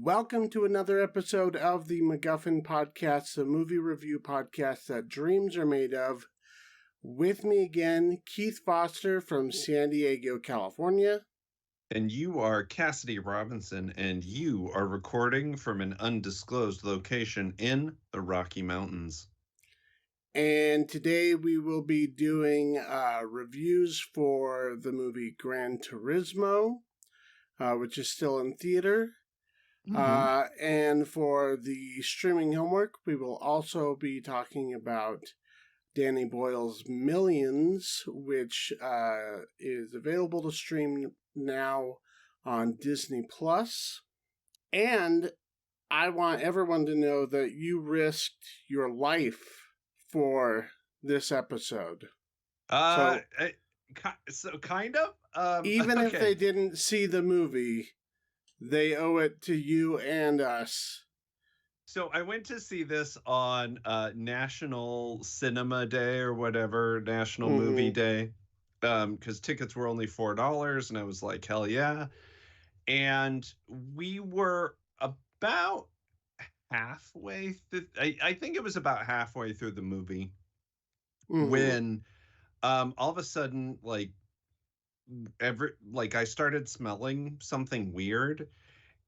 Welcome to another episode of the MacGuffin podcast, the movie review podcast that dreams are made of. With me again, Keith Foster from San Diego, California. And you are Cassidy Robinson, and you are recording from an undisclosed location in the Rocky Mountains. And today we will be doing reviews for the movie Gran Turismo, which is still in theater. And for the streaming homework, we will also be talking about Danny Boyle's Millions, which is available to stream now on Disney+. And I want everyone to know that you risked your life for this episode. So kind of? Even if they didn't see the movie, they owe it to you and us. So I went to see this on National Cinema Day or whatever, National Movie Day, because tickets were only $4, and I was like, hell yeah. And we were about halfway through, I think it was about halfway through the movie when all of a sudden, I started smelling something weird,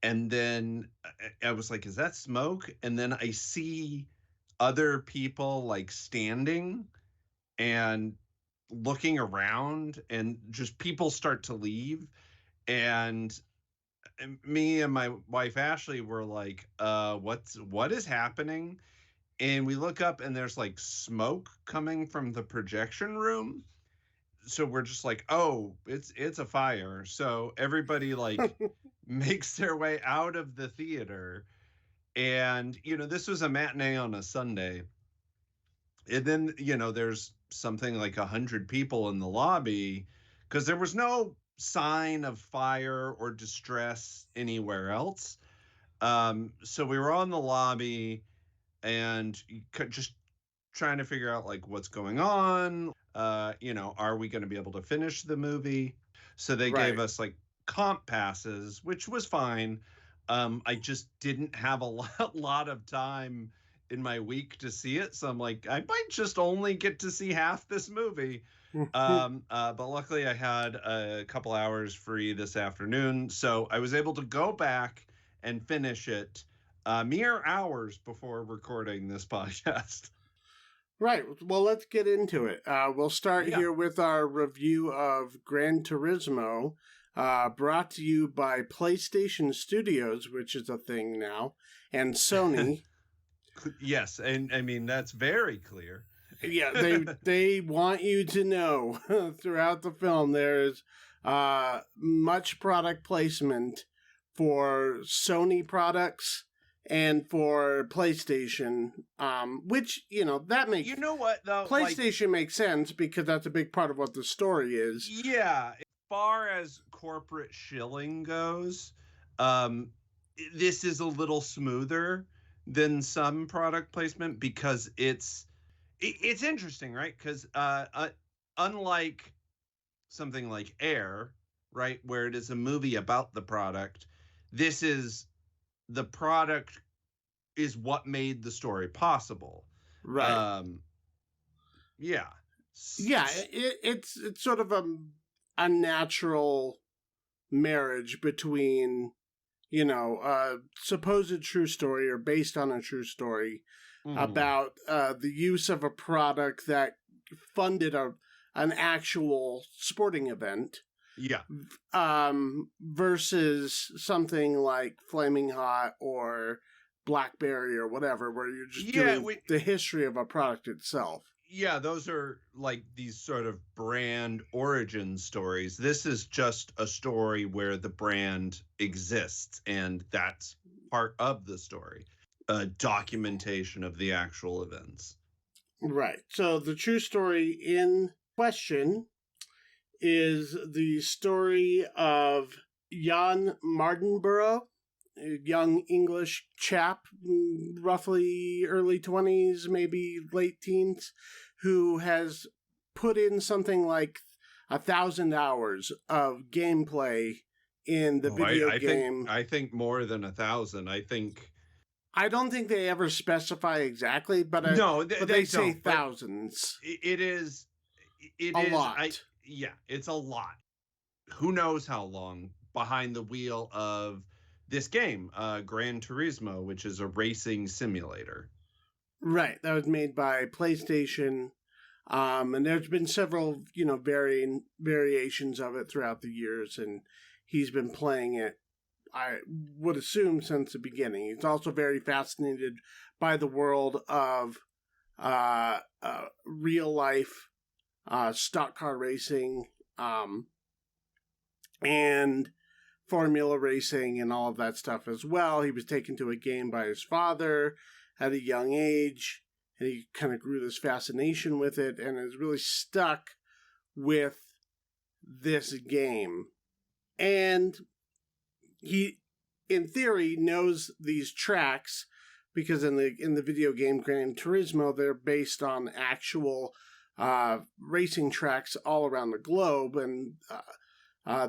and then I was like, is that smoke? And then I see other people standing and looking around, and just people start to leave, and me and my wife Ashley were like, what is happening? And we look up, and there's smoke coming from the projection room. So we're just like, oh, it's a fire. So everybody makes their way out of the theater. And, this was a matinee on a Sunday. And then, there's something like 100 people in the lobby because there was no sign of fire or distress anywhere else. So we were on the lobby and just trying to figure out what's going on. Are we going to be able to finish the movie? So they gave us comp passes, which was fine. I just didn't have a lot of time in my week to see it. So I'm like, I might just only get to see half this movie. But luckily I had a couple hours free this afternoon. So I was able to go back and finish it mere hours before recording this podcast. Right. Well, let's get into it. We'll start here with our review of Gran Turismo, brought to you by PlayStation Studios, which is a thing now, and Sony. Yes, and I mean, that's very clear. Yeah, they want you to know throughout the film there's much product placement for Sony products and for PlayStation, which, that makes... You know what, though? PlayStation makes sense because that's a big part of what the story is. Yeah. As far as corporate shilling goes, this is a little smoother than some product placement because it's interesting, right? Because unlike something like Air, right, where it is a movie about the product, this is... the product is what made the story possible. Right. Yeah. Yeah, it's sort of a natural marriage between, a supposed true story or based on a true story about the use of a product that funded an actual sporting event. Yeah. Versus something like Flaming Hot or Blackberry or whatever, where you're just doing the history of a product itself. Yeah, those are these sort of brand origin stories. This is just a story where the brand exists, and that's part of the story. A documentation of the actual events. Right. So the true story in question is the story of Jan Mardenborough, a young English chap, roughly early 20s, maybe late teens, who has put in something like 1,000 hours of gameplay in the video I game. I think more than 1,000. I don't think they ever specify exactly, but No, they say don't. But thousands. it is. A lot. Yeah, it's a lot. Who knows how long behind the wheel of this game, Gran Turismo, which is a racing simulator. Right, that was made by PlayStation, and there's been several, variations of it throughout the years, and he's been playing it, I would assume, since the beginning. He's also very fascinated by the world of real life stock car racing, and formula racing and all of that stuff as well. He was taken to a game by his father at a young age, and he kind of grew this fascination with it and is really stuck with this game. And he, in theory, knows these tracks because in the video game Gran Turismo, they're based on actual racing tracks all around the globe, and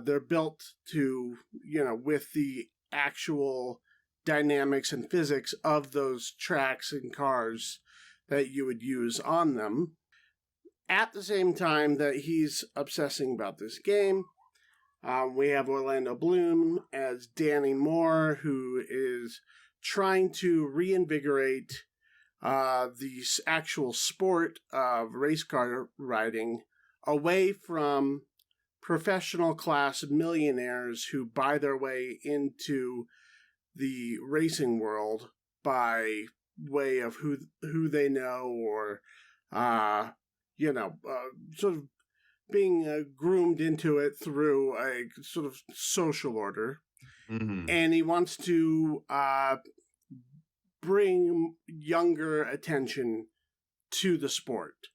they're built to, with the actual dynamics and physics of those tracks and cars that you would use on them. At the same time that he's obsessing about this game, we have Orlando Bloom as Danny Moore, who is trying to reinvigorate the actual sport of race car riding away from professional class millionaires who buy their way into the racing world by way of who they know, or sort of being groomed into it through a sort of social order. Mm-hmm. And he wants to bring younger attention to the sport.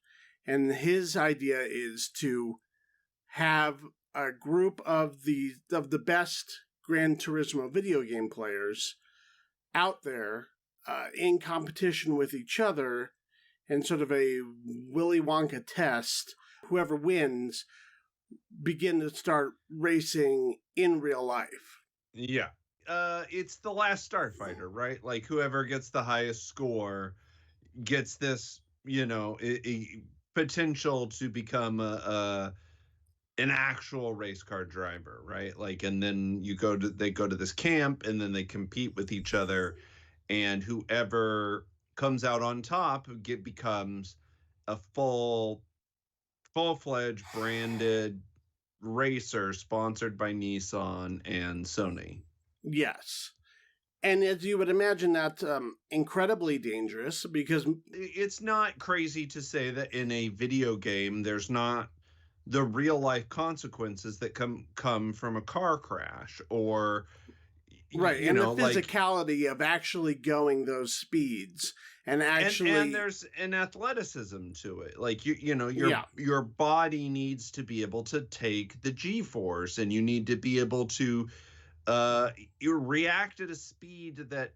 And his idea is to have a group of the best Gran Turismo video game players out there in competition with each other in sort of a Willy Wonka test. Whoever wins begin to start racing in real life. Yeah. It's the last Starfighter, right? Like whoever gets the highest score gets this, potential to become an actual race car driver, right? Like, and then they go to this camp, and then they compete with each other, and whoever comes out on top becomes a full-fledged branded racer sponsored by Nissan and Sony. Yes. And as you would imagine, that's incredibly dangerous, because it's not crazy to say that in a video game there's not the real life consequences that come from a car crash, or right, and the physicality of actually going those speeds, and actually and there's an athleticism to it. Like your body needs to be able to take the G-force, and you need to be able to you react at a speed that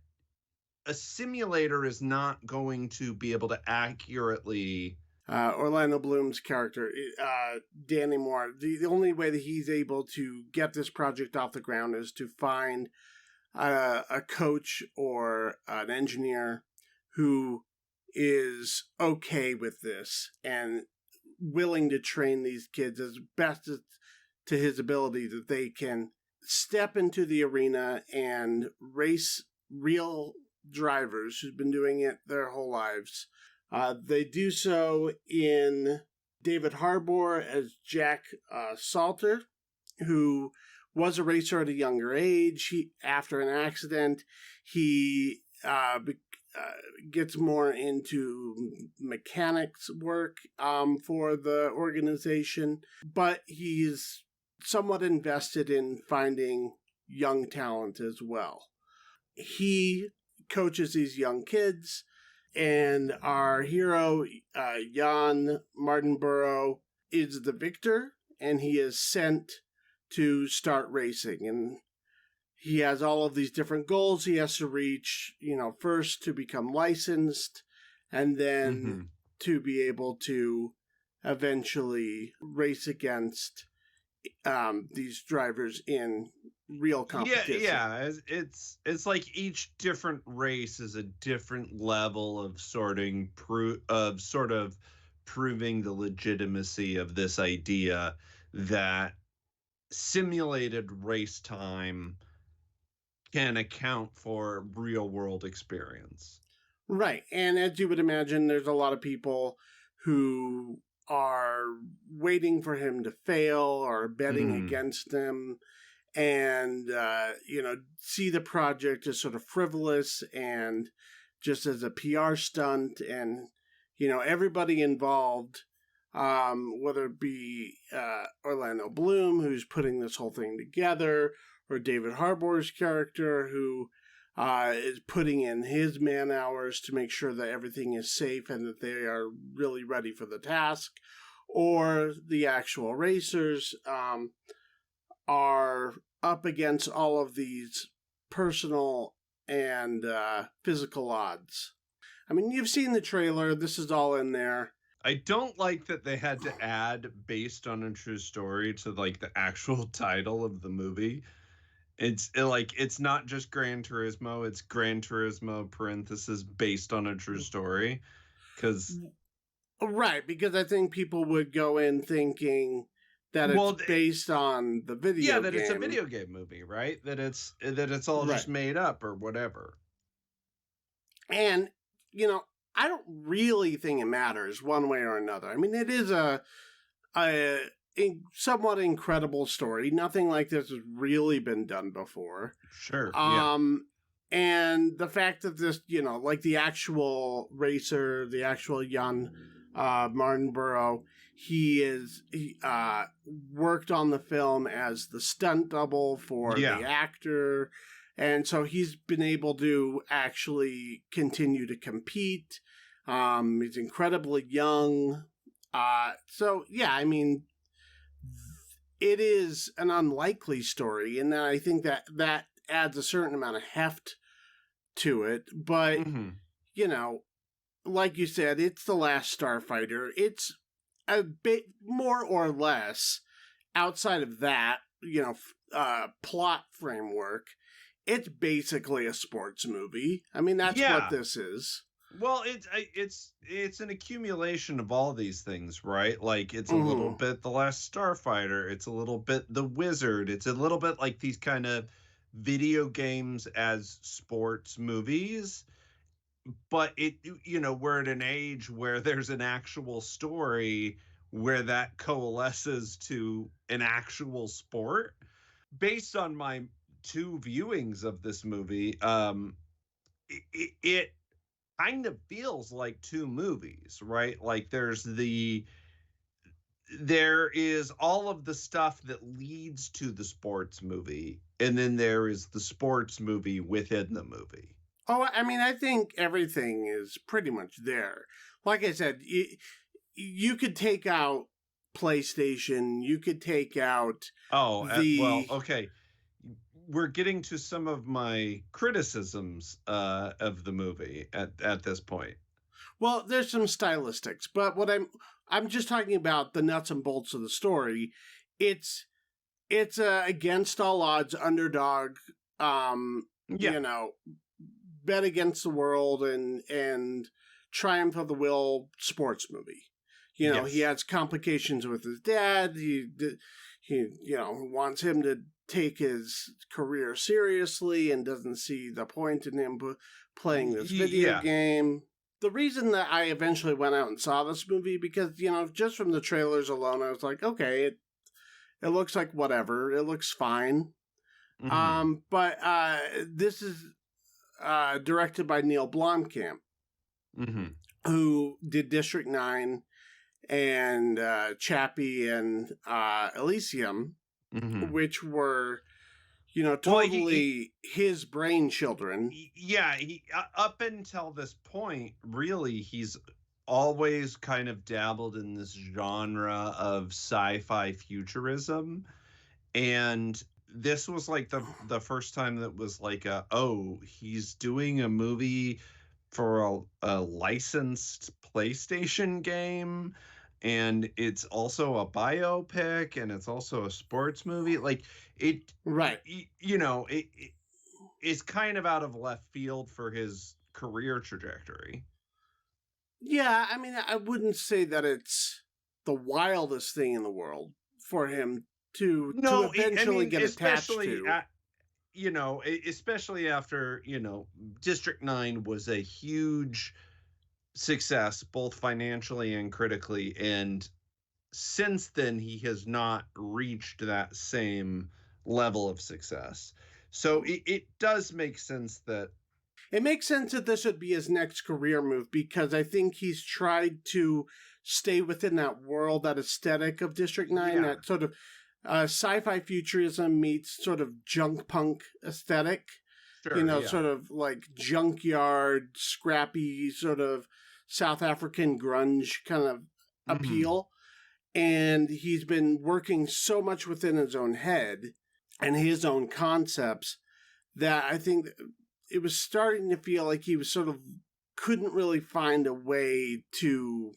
a simulator is not going to be able to accurately. Orlando Bloom's character, Danny Moore, the only way that he's able to get this project off the ground is to find a coach or an engineer who is okay with this and willing to train these kids as best to his ability, that they can step into the arena and race real drivers who've been doing it their whole lives. They do so in David Harbour as Jack Salter, who was a racer at a younger age. After an accident, he gets more into mechanics work for the organization, but he's somewhat invested in finding young talent as well. He coaches these young kids, and our hero, Jan Martinborough, is the victor, and he is sent to start racing. And he has all of these different goals he has to reach, first to become licensed, and then to be able to eventually race against these drivers in real competition. Yeah. It's like each different race is a different level of sort of proving the legitimacy of this idea that simulated race time can account for real world experience. Right. And as you would imagine, there's a lot of people who are waiting for him to fail or betting against him and, see the project as sort of frivolous and just as a PR stunt. And, everybody involved, whether it be Orlando Bloom, who's putting this whole thing together, or David Harbour's character, who is putting in his man hours to make sure that everything is safe and that they are really ready for the task, or the actual racers are up against all of these personal and physical odds. I mean, you've seen the trailer. This is all in there. I don't like that they had to add based on a true story to like the actual title of the movie. It's not just Gran Turismo, it's Gran Turismo parenthesis based on a true story. Right, because I think people would go in thinking that it's based on the video game. Yeah, that it's a video game movie, right? That it's all just made up or whatever. And, I don't really think it matters one way or another. I mean, it is a somewhat incredible story. Nothing like this has really been done before. Sure. And the fact that this, like the actual racer, the actual Jan Martinborough, he worked on the film as the stunt double for the actor. And so he's been able to actually continue to compete. He's incredibly young. So, yeah, I mean, it is an unlikely story. And I think that adds a certain amount of heft to it. But, like you said, it's The Last Starfighter. It's a bit more or less outside of that, plot framework. It's basically a sports movie. I mean, that's what this is. Well, it's an accumulation of all these things, right? Like it's a little bit The Last Starfighter. It's a little bit The Wizard. It's a little bit like these kind of video games as sports movies. But we're at an age where there's an actual story where that coalesces to an actual sport. Based on my 2 viewings of this movie, it kind of feels like 2 movies, right? Like there is all of the stuff that leads to the sports movie, and then there is the sports movie within the movie. Oh, I mean, I think everything is pretty much there. Like I said, you could take out PlayStation, you could take out okay. We're getting to some of my criticisms of the movie at this point. Well, there's some stylistics, but what I'm just talking about the nuts and bolts of the story. It's against all odds underdog. Bet against the world and triumph of the will sports movie. He has complications with his dad. He wants him to take his career seriously and doesn't see the point in him playing this video game. The reason that I eventually went out and saw this movie, because, just from the trailers alone, I was like, okay, it looks like whatever. It looks fine. But this is directed by Neil Blomkamp, who did District 9 and Chappie and Elysium, which were, totally his brain children. Yeah, up until this point, really, he's always kind of dabbled in this genre of sci-fi futurism. And this was like the first time that was like he's doing a movie for a licensed PlayStation game. and it's also a biopic, and it's also a sports movie. Like it, Right. it is kind of out of left field for his career trajectory. Yeah, I mean, I wouldn't say that it's the wildest thing in the world for him to eventually get attached to. Especially after, District 9 was a huge success, both financially and critically. And since then, he has not reached that same level of success. So it does make sense that. It makes sense that this would be his next career move, because I think he's tried to stay within that world, that aesthetic of District 9, that sort of sci-fi futurism meets sort of junk punk aesthetic. Sure, sort of like junkyard, scrappy, sort of South African grunge kind of appeal. And he's been working so much within his own head and his own concepts that I think it was starting to feel like he was sort of couldn't really find a way to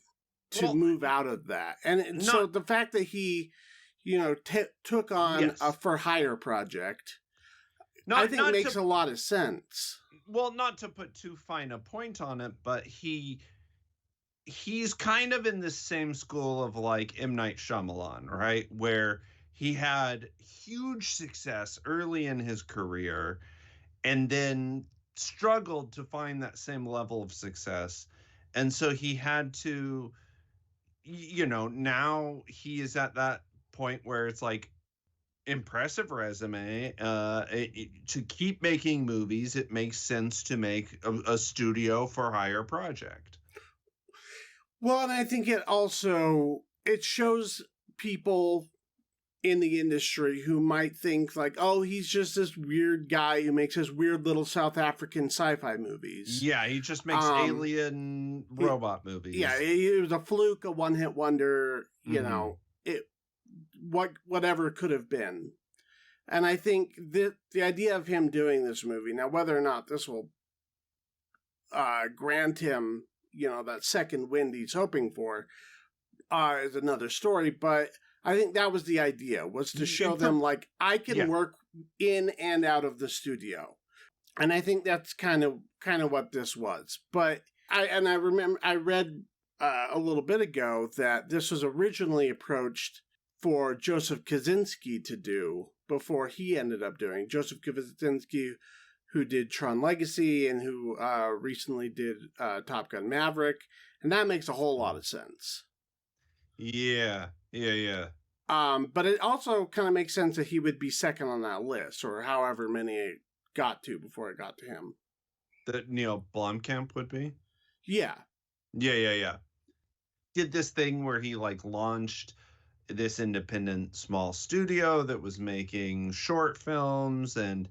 move out of that. And so the fact that he, took on a for hire project, I think makes a lot of sense. Well, not to put too fine a point on it, but he's kind of in the same school of like M. Night Shyamalan, right? Where he had huge success early in his career and then struggled to find that same level of success. And so he had to, now he is at that point where it's like, impressive resume. To keep making movies, it makes sense to make a studio for hire project. Well, and I think it shows people in the industry who might think like, oh, he's just this weird guy who makes his weird little South African sci-fi movies. Yeah, he just makes alien robot movies. Yeah, it was a fluke, a one-hit wonder, whatever it could have been. And I think the idea of him doing this movie, now whether or not this will grant him, that second wind he's hoping for, is another story. But I think that was the idea, was to show them, like, I can work in and out of the studio. And I think that's kind of what this was. But I remember I read a little bit ago that this was originally approached for Joseph Kosinski to do before he ended up doing. Joseph Kosinski, who did Tron Legacy and who recently did Top Gun Maverick. And that makes a whole lot of sense. Yeah. But it also kind of makes sense that he would be second on that list, or however many it got to before it got to him. That Neil Blomkamp would be? Yeah. Yeah. Did this thing where he like launched this independent small studio that was making short films, and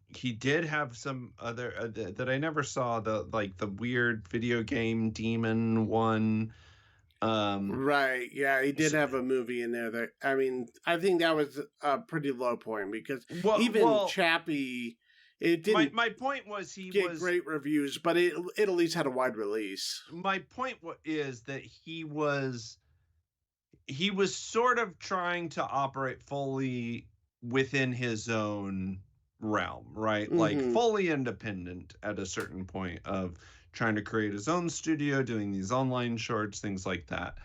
he did have some other that I never saw, the weird video game demon one. Right, yeah, he did have a movie in there that, I mean, I think that was a pretty low point, because Chappie, it didn't. My point was he get great reviews, but it at least had a wide release. My point is that he was sort of trying to operate fully within his own realm, right? Mm-hmm. Like fully independent at a certain point of trying to create his own studio, doing these online shorts, things like that.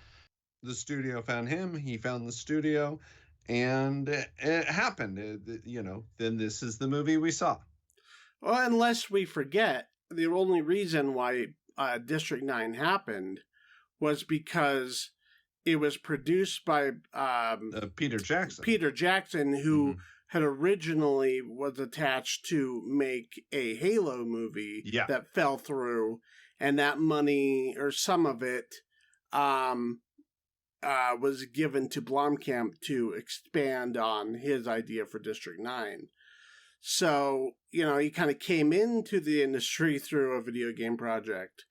The studio found him, he found the studio, and it happened. Then this is the movie we saw. Well, unless we forget, the only reason why District 9 happened was because it was produced by Peter Jackson. Peter Jackson, who had originally was attached to make a Halo movie that fell through, and that money, or some of it, was given to Blomkamp to expand on his idea for District 9. So, he kind of came into the industry through a video game project.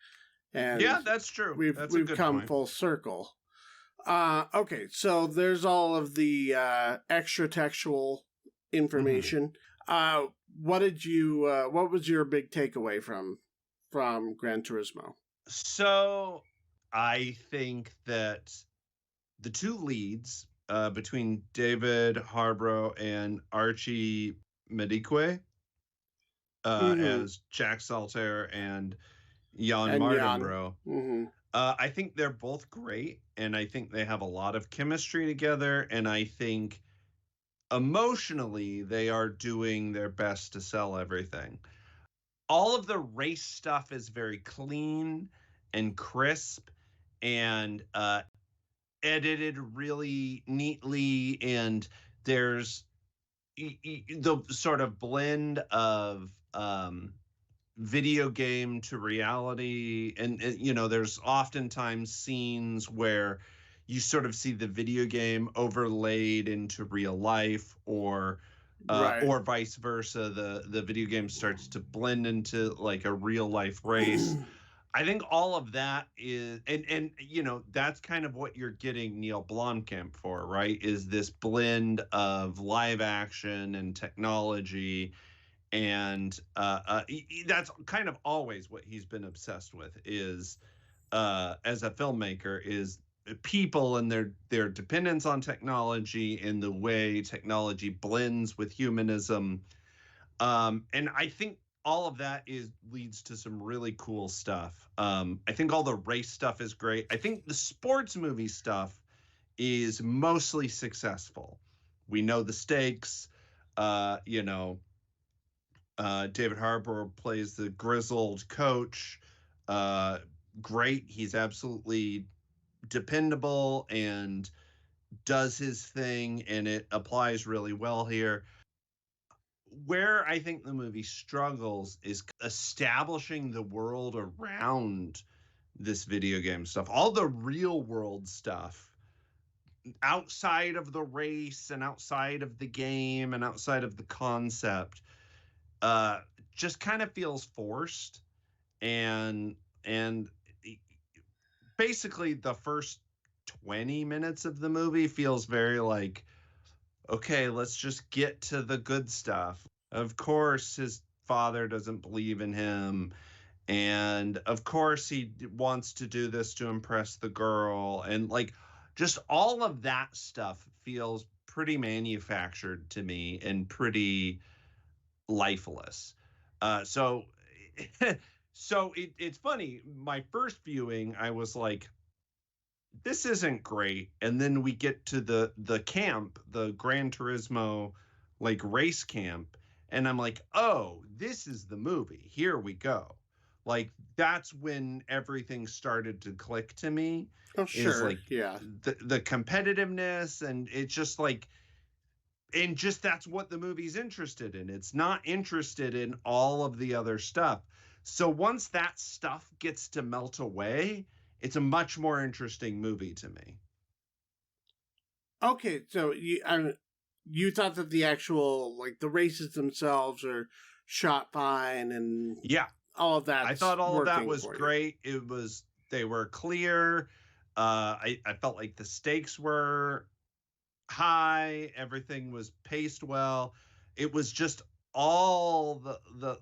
And yeah, that's true. We've come full circle. Okay, so there's all of the extra textual information. What was your big takeaway from Gran Turismo? So I think that the two leads between David Harbour and Archie Medique as Jack Salter and Jan And Jan. Mardenborough. I think they're both great, and I think they have a lot of chemistry together, and I think emotionally they are doing their best to sell everything. All of the race stuff is very clean and crisp and edited really neatly, and there's the sort of blend of video game to reality, and there's oftentimes scenes where you sort of see the video game overlaid into real life, or vice versa. The video game starts to blend into like a real life race. I think all of that is, and that's kind of what you're getting Neil Blomkamp for, right? Is this blend of live action and technology, and that's kind of always what he's been obsessed with. Is as a filmmaker, is people and their dependence on technology and the way technology blends with humanism. And I think all of that leads to some really cool stuff. I think all the race stuff is great. I think the sports movie stuff is mostly successful. We know the stakes. David Harbour plays the grizzled coach. Great. He's absolutely dependable and does his thing, and it applies really well here. Where I think the movie struggles is establishing the world around this video game stuff. All the real world stuff outside of the race and outside of the game and outside of the concept just kind of feels forced, and basically the first 20 minutes of the movie feels very like, okay, let's just get to the good stuff. Of course, his father doesn't believe in him. And of course, he wants to do this to impress the girl. And like, just all of that stuff feels pretty manufactured to me and pretty lifeless. So it's funny. My first viewing, I was like, this isn't great. And then we get to the camp, the Gran Turismo like race camp, and I'm like, oh, this is the movie. Here we go. Like, that's when everything started to click to me. Oh, sure. Is like, yeah. The competitiveness, and it's just like, and just that's what the movie's interested in. It's not interested in all of the other stuff. So once that stuff gets to melt away, it's a much more interesting movie to me. Okay, so you thought that the actual, like, the races themselves are shot fine, and all of that. I thought all of that was great. They were clear. I felt like the stakes were high. Everything was paced well. It was just all the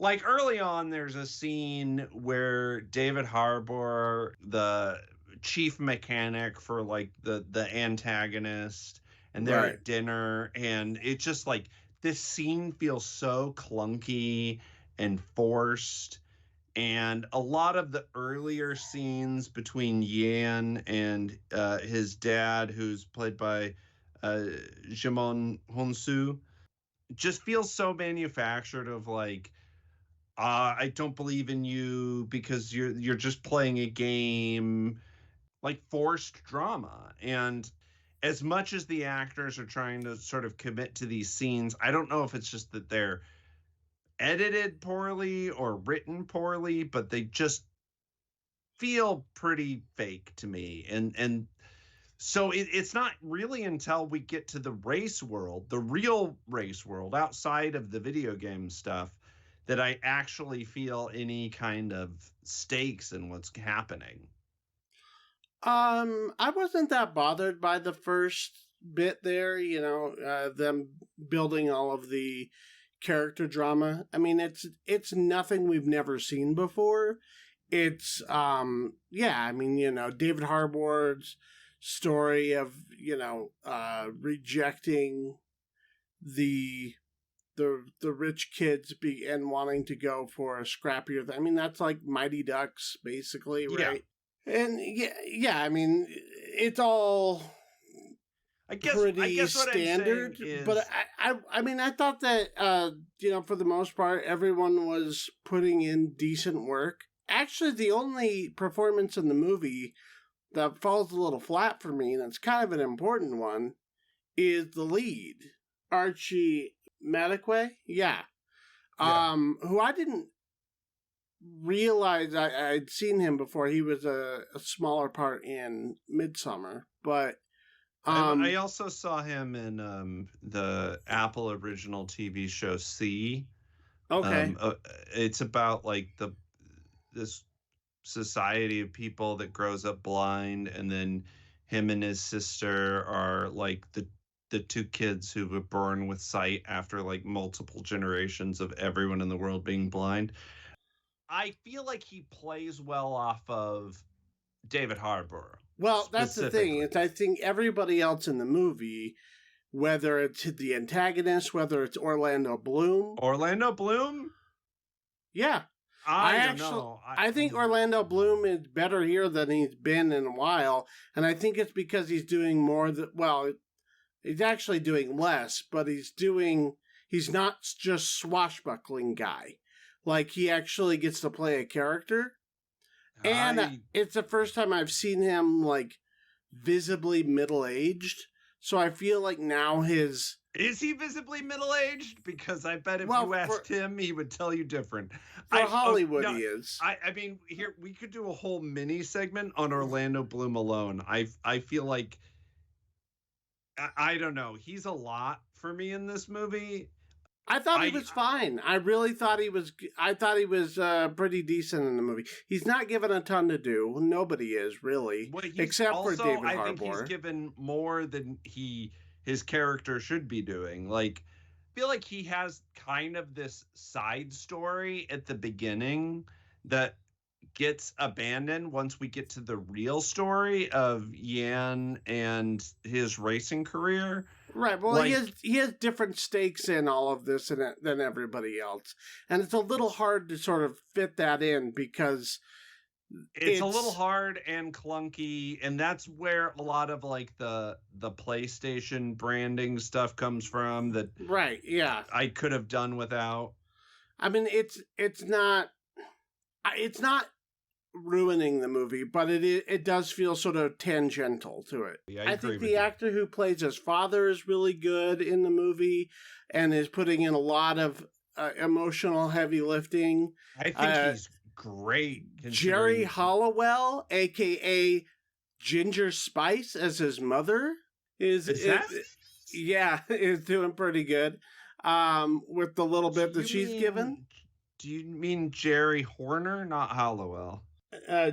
like early on, there's a scene where David Harbour, the chief mechanic for like the antagonist, and they're at dinner, and it's just like, this scene feels so clunky and forced. And a lot of the earlier scenes between Yan and his dad, who's played by Jimon Honsu, just feels so manufactured, of like, I don't believe in you because you're just playing a game, like forced drama. And as much as the actors are trying to sort of commit to these scenes, I don't know if it's just that they're edited poorly or written poorly, but they just feel pretty fake to me. And so it's not really until we get to the race world, the real race world outside of the video game stuff, that I actually feel any kind of stakes in what's happening. I wasn't that bothered by the first bit there, them building all of the character drama. I mean, it's nothing we've never seen before. it's I mean, David Harbour's story of rejecting the rich kids and wanting to go for a scrappier I mean, that's like Mighty Ducks basically, right? And I mean, it's all I pretty guess what standard, I'm saying is, but I mean, I thought that for the most part everyone was putting in decent work. Actually, the only performance in the movie that falls a little flat for me, and it's kind of an important one, is the lead, Archie Madekwe. Yeah. Who I didn't realize I'd seen him before. He was a smaller part in Midsummer, but I also saw him in the Apple original TV show C. Okay. It's about like this society of people that grows up blind, and then him and his sister are like the two kids who were born with sight after like multiple generations of everyone in the world being blind. I feel like he plays well off of David Harbour. Well, that's the thing. It's, I think everybody else in the movie, whether it's the antagonist, whether it's Orlando Bloom. Orlando Bloom? Yeah. I don't know. I think Orlando Bloom is better here than he's been in a while, and I think it's because he's doing more he's actually doing less, but he's not just swashbuckling guy. Like, he actually gets to play a character. And it's the first time I've seen him, like, visibly middle-aged. So I feel like now his... Is he visibly middle-aged? Because I bet if you asked him, he would tell you different. For Hollywood, he is. I mean, here, we could do a whole mini segment on Orlando Bloom alone. I feel like... I don't know. He's a lot for me in this movie. I thought he was fine. I really thought he was. I thought he was pretty decent in the movie. He's not given a ton to do. Nobody is really, except for David Harbour. I think he's given more than his character should be doing. Like, I feel like he has kind of this side story at the beginning that gets abandoned once we get to the real story of Yan and his racing career. Right. Well, like, he has different stakes in all of this than everybody else, and it's a little hard to sort of fit that in because it's a little hard and clunky, and that's where a lot of like the PlayStation branding stuff comes from. That right. Yeah. I could have done without. I mean, it's not ruining the movie, but it does feel sort of tangential to it. Yeah, I think the actor who plays his father is really good in the movie and is putting in a lot of emotional heavy lifting. I think he's great. Jerry Hollowell, aka Ginger Spice, as his mother is doing pretty good. With the little bit that she's given. Do you mean Jerry Horner, not Hollowell?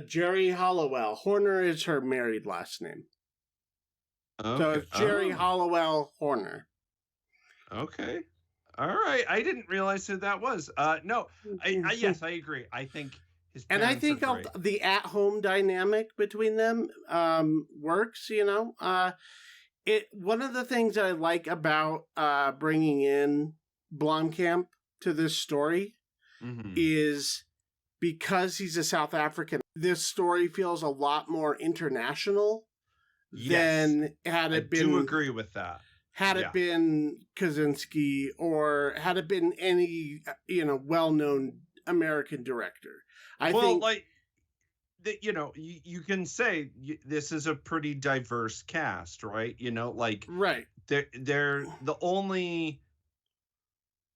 Jerry Hollowell. Horner is her married last name. Okay. So it's Jerry Hollowell Horner. Okay. All right. I didn't realize who that was. No. Yes, I agree. I think his parents and I think the at-home dynamic between them works. One of the things I like about bringing in Blomkamp to this story is because he's a South African, this story feels a lot more international than had it been. I do agree with that. Had it been Kaczynski or had it been any, well-known American director. I think you can say this is a pretty diverse cast, right? Right. They're the only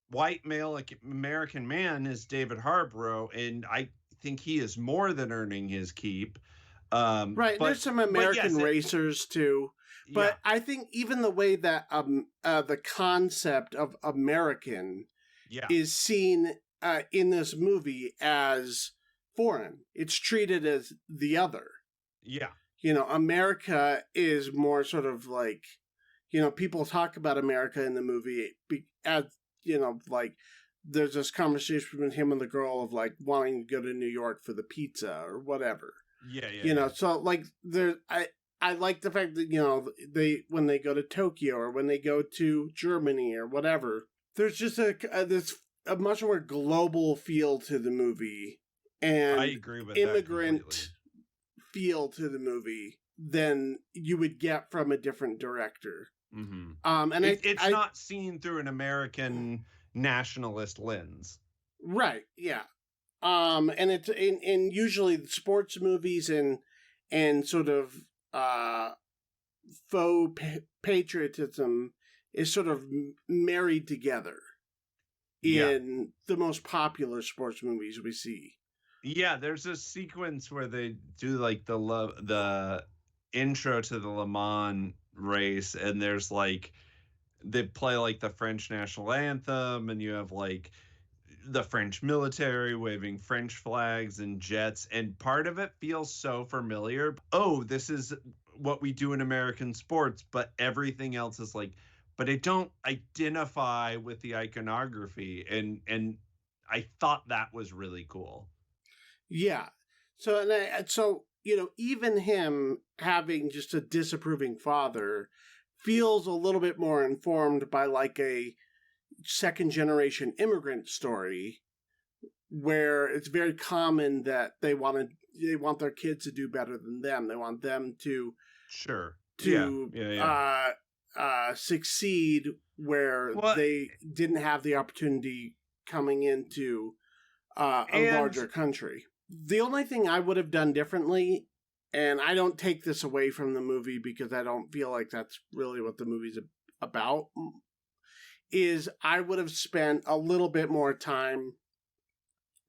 white male American man is David Harbour, and I think he is more than earning his keep. Right, there's some American racers too, but I think even the way that the concept of American is seen in this movie as foreign, it's treated as the other. Yeah, America is more sort of like, people talk about America in the movie as like there's this conversation between him and the girl of like wanting to go to New York for the pizza or whatever. Yeah. So like I like the fact that they when they go to Tokyo or when they go to Germany or whatever, there's just a much more global feel to the movie and I agree with immigrant feel to the movie than you would get from a different director. Mm-hmm. And it's not seen through an American nationalist lens, right? Yeah. And it's in usually sports movies and sort of faux patriotism is sort of married together in the most popular sports movies we see. Yeah, there's a sequence where they do like the intro to the Le Mans race, and there's like they play like the French national anthem, and you have like the French military waving French flags and jets, and part of it feels so familiar. Oh, this is what we do in American sports, but everything else is like, but I don't identify with the iconography, and I thought that was really cool. Yeah. So even him having just a disapproving father feels a little bit more informed by like a second generation immigrant story where it's very common that they want their kids to do better than them. They want them to succeed where they didn't have the opportunity coming into a larger country. The only thing I would have done differently, and I don't take this away from the movie because I don't feel like that's really what the movie's about, is I would have spent a little bit more time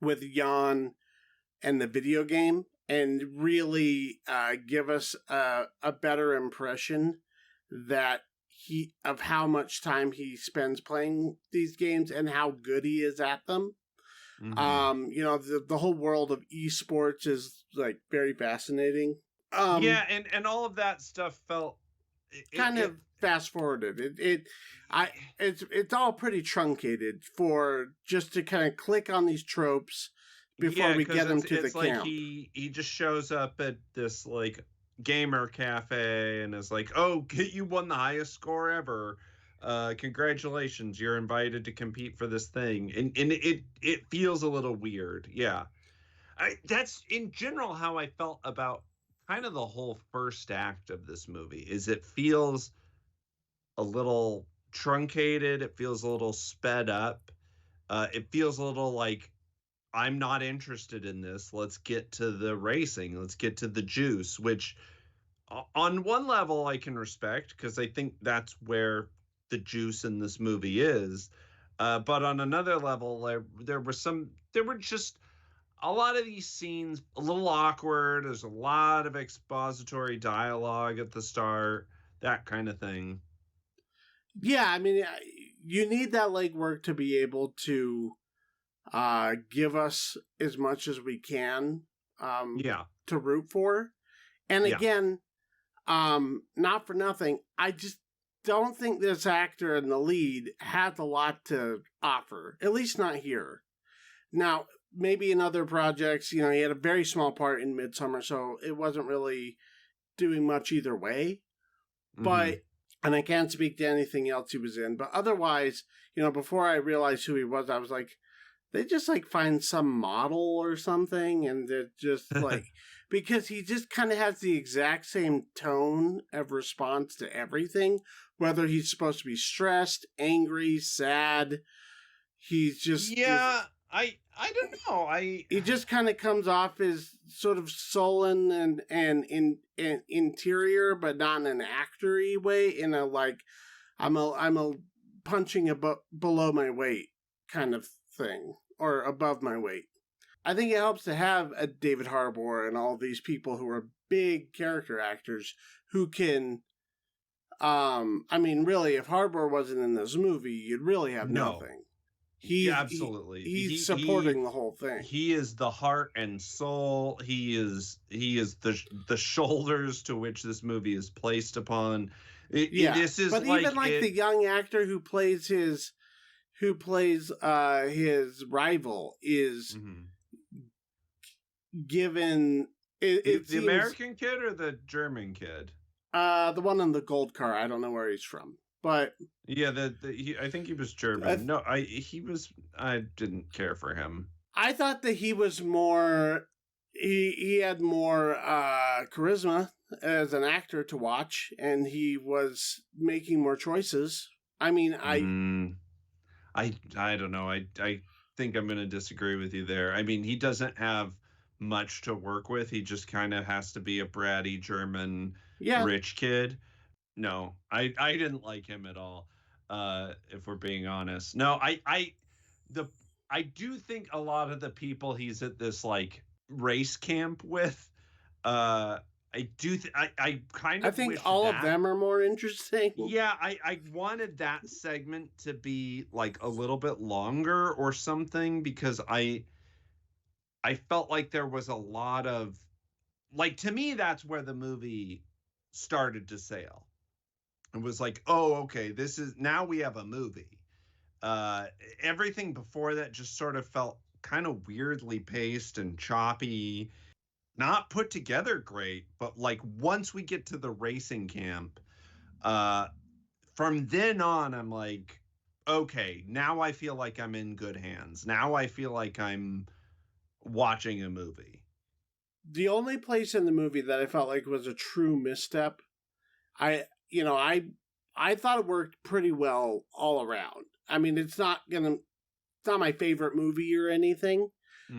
with Jan and the video game and really give us a better impression of how much time he spends playing these games and how good he is at them. Mm-hmm. The whole world of esports is like very fascinating. And all of that stuff felt kind of fast forwarded. It's all pretty truncated for just to kind of click on these tropes before we get him to the camp. Like he just shows up at this like gamer cafe and is like, "Oh, you won the highest score ever. Congratulations, you're invited to compete for this thing." And it feels a little weird. Yeah. That's in general how I felt about kind of the whole first act of this movie. Is it feels a little truncated, it feels a little sped up. It feels a little like, I'm not interested in this. Let's get to the racing. Let's get to the juice, which on one level I can respect because I think that's where the juice in this movie is. But on another level, there were just a lot of these scenes a little awkward. There's a lot of expository dialogue at the start, that kind of thing. Yeah, I mean, you need that legwork to be able to give us as much as we can to root for. And again, not for nothing, I just don't think this actor in the lead had a lot to offer, at least not here. Now, maybe in other projects, he had a very small part in Midsummer, so it wasn't really doing much either way. Mm-hmm. But, and I can't speak to anything else he was in, but otherwise, before I realized who he was, I was like, they just like find some model or something, and they're just like, because he just kind of has the exact same tone of response to everything, whether he's supposed to be stressed, angry, sad. He's just I don't know. He just kind of comes off as sort of sullen and interior, but not in an actory way. In a like, I'm a punching below my weight kind of thing, or above my weight. I think it helps to have a David Harbour and all these people who are big character actors who can. I mean, really, if Harbour wasn't in this movie, you'd really have nothing. Absolutely. He's supporting the whole thing. He is the heart and soul. He is the shoulders to which this movie is placed upon. This is but even like the young actor who plays who plays his rival is given. It the seems, American kid or the German kid? The one in the gold car. I don't know where he's from, but yeah, I think he was German. I didn't care for him. I thought that he was more. He had more charisma as an actor to watch, and he was making more choices. I mean, I don't know. I think I'm going to disagree with you there. I mean, he doesn't have much to work with. He just kind of has to be a bratty German rich kid. No, I didn't like him at all. If we're being honest. No, I do think a lot of the people he's at this like race camp with, I think all of them are more interesting. Yeah, I wanted that segment to be like a little bit longer or something, because I felt like there was a lot of, like, to me, that's where the movie started to sail. It was like, oh, okay, now we have a movie. Everything before that just sort of felt kind of weirdly paced and choppy, not put together great. But like once we get to the racing camp, from then on, I'm like, okay, now I feel like I'm in good hands. Now I feel like I'm watching a movie. The only place in the movie that I felt like was a true misstep, I thought it worked pretty well all around. I mean, it's not my favorite movie or anything.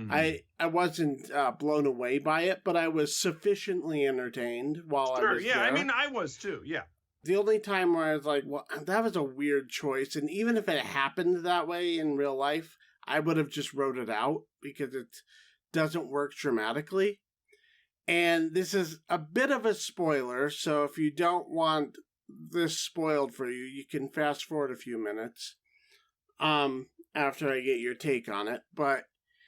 I wasn't blown away by it, but I was sufficiently entertained while I was there. I mean, I was too. Yeah. The only time where I was like, well, that was a weird choice, and even if it happened that way in real life, I would have just wrote it out because it doesn't work dramatically. And this is a bit of a spoiler, so if you don't want this spoiled for you, you can fast forward a few minutes after I get your take on it. But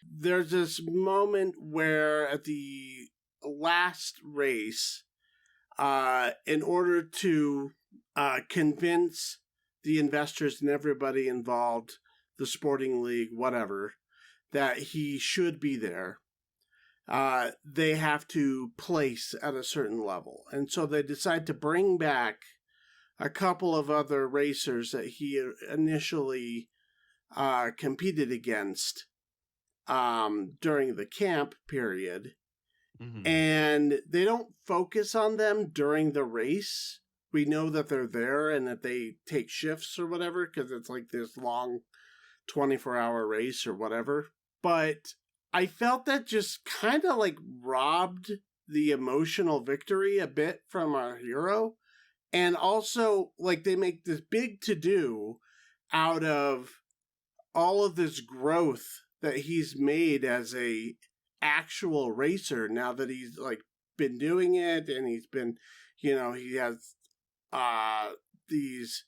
there's this moment where at the last race, in order to convince the investors and everybody involved, the sporting league, whatever, that he should be there, they have to place at a certain level. And so they decide to bring back a couple of other racers that he initially competed against during the camp period. And they don't focus on them during the race. We know that they're there and that they take shifts or whatever, because it's like this long 24-hour race or whatever. But I felt that just kind of like robbed the emotional victory a bit from our hero. And also, like, they make this big to-do out of all of this growth that he's made as a actual racer now that he's like been doing it, and he's been, he has these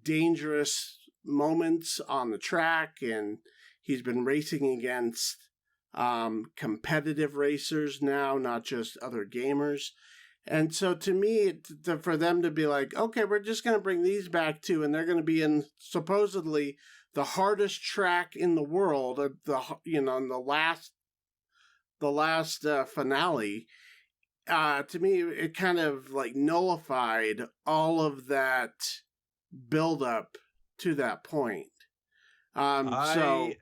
dangerous moments on the track, and he's been racing against competitive racers now, not just other gamers. And so to me, for them to be like, okay, we're just going to bring these back too, and they're going to be in supposedly the hardest track in the world, in the last finale, to me, it kind of like nullified all of that build-up to that point. So,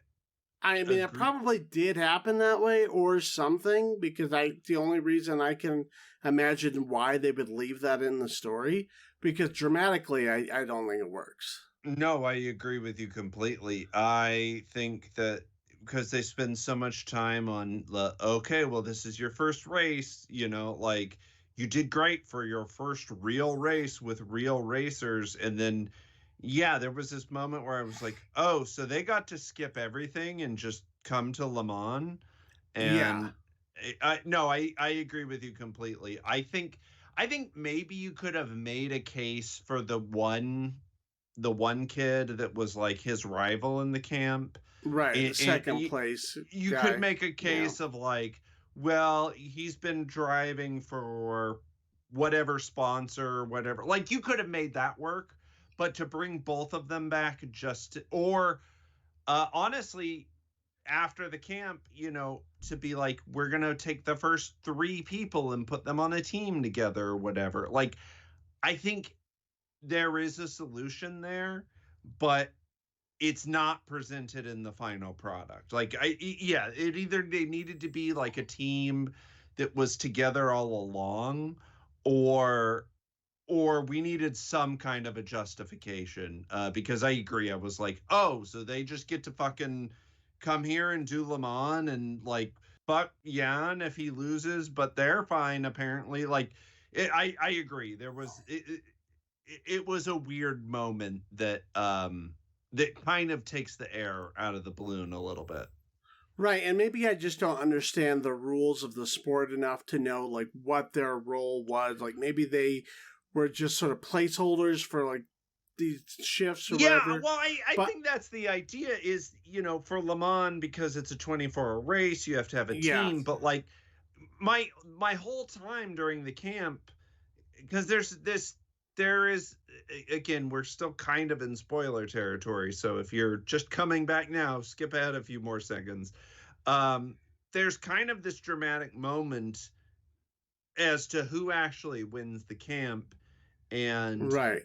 I mean, it probably did happen that way or something, because the only reason I can imagine why they would leave that in the story, because dramatically, I don't think it works. No, I agree with you completely. I think that because they spend so much time on okay, well, this is your first race, like, you did great for your first real race with real racers. And then, yeah, there was this moment where I was like, oh, so they got to skip everything and just come to Le Mans. And I agree with you completely. I think maybe you could have made a case for the one kid that was like his rival in the camp. Right, second place. You could make a case of like, well, he's been driving for whatever sponsor, whatever. Like, you could have made that work. but to bring both of them back honestly, after the camp, to be like, we're going to take the first 3 people and put them on a team together or whatever. Like, I think there is a solution there, but it's not presented in the final product. Like, they needed to be like a team that was together all along, or we needed some kind of a justification, because I agree. I was like, oh, so they just get to fucking come here and do Le Mans and like fuck Jan if he loses, but they're fine apparently. Like, I agree. It was a weird moment that kind of takes the air out of the balloon a little bit. Right, and maybe I just don't understand the rules of the sport enough to know like what their role was. Like maybe they were just sort of placeholders for like these shifts or whatever. Well, I think that's the idea is, for Le Mans, because it's a 24-hour race, you have to have a team. But like my whole time during the camp, because there is, again, we're still kind of in spoiler territory. So if you're just coming back now, skip ahead a few more seconds. There's kind of this dramatic moment as to who actually wins the camp. And, right.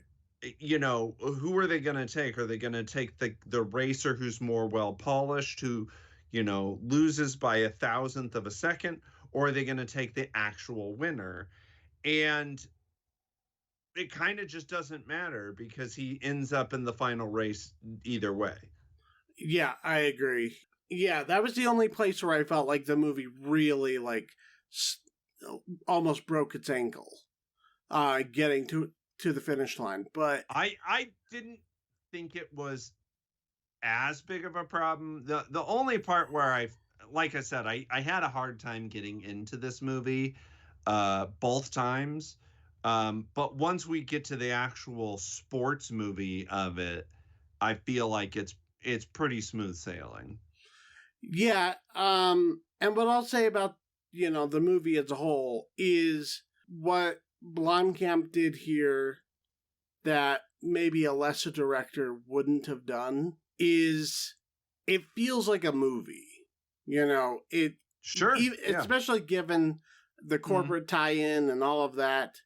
Who are they going to take? Are they going to take the racer who's more well polished, who, loses by 1,000th of a second? Or are they going to take the actual winner? And it kind of just doesn't matter because he ends up in the final race either way. Yeah, I agree. Yeah, that was the only place where I felt like the movie really like almost broke its ankle, getting to the finish line. But I didn't think it was as big of a problem. The only part where like I said, I had a hard time getting into this movie, both times. But once we get to the actual sports movie of it, I feel like it's pretty smooth sailing. Yeah. And what I'll say about, the movie as a whole is what Blomkamp did here that maybe a lesser director wouldn't have done is it feels like a movie. Sure. Especially given the corporate tie-in and all of that.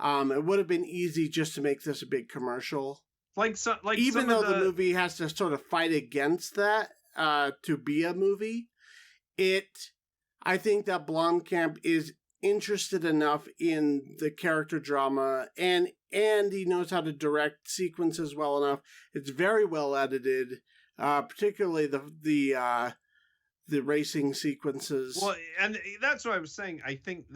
It would have been easy just to make this a big commercial. Even though the movie has to sort of fight against that to be a movie, I think that Blomkamp is interested enough in the character drama and he knows how to direct sequences well enough. It's very well edited, particularly the racing sequences. Well, and that's what I was saying. I think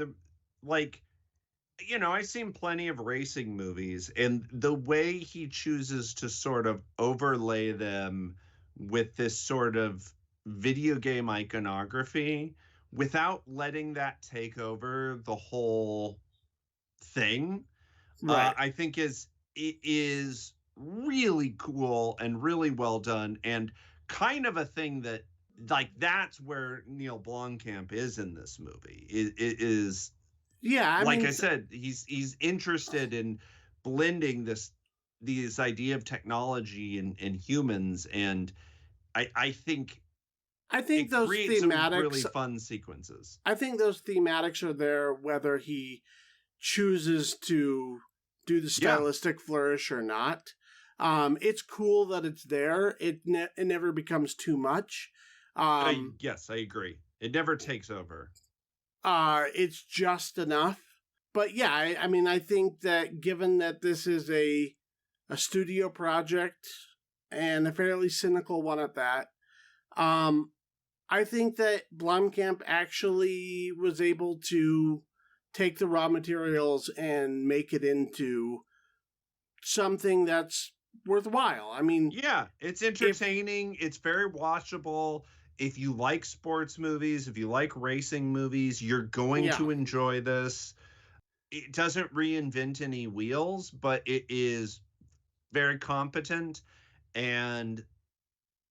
I've seen plenty of racing movies, and the way he chooses to sort of overlay them with this sort of video game iconography without letting that take over the whole thing, right. I think it is really cool and really well done, and kind of a thing that, like, that's where Neil Blomkamp is in this movie. It is. Yeah, I said, he's interested in blending this idea of technology and humans, and I think those thematics some really fun sequences. I think those thematics are there whether he chooses to do the stylistic flourish or not. It's cool that it's there. It never becomes too much. Yes, I agree. It never takes over. It's just enough. But yeah, I think that given that this is a studio project and a fairly cynical one at that, I think that Blomkamp actually was able to take the raw materials and make it into something that's worthwhile. Yeah, it's entertaining. It's very watchable. If you like sports movies, if you like racing movies, you're going to enjoy this. It doesn't reinvent any wheels, but it is very competent, and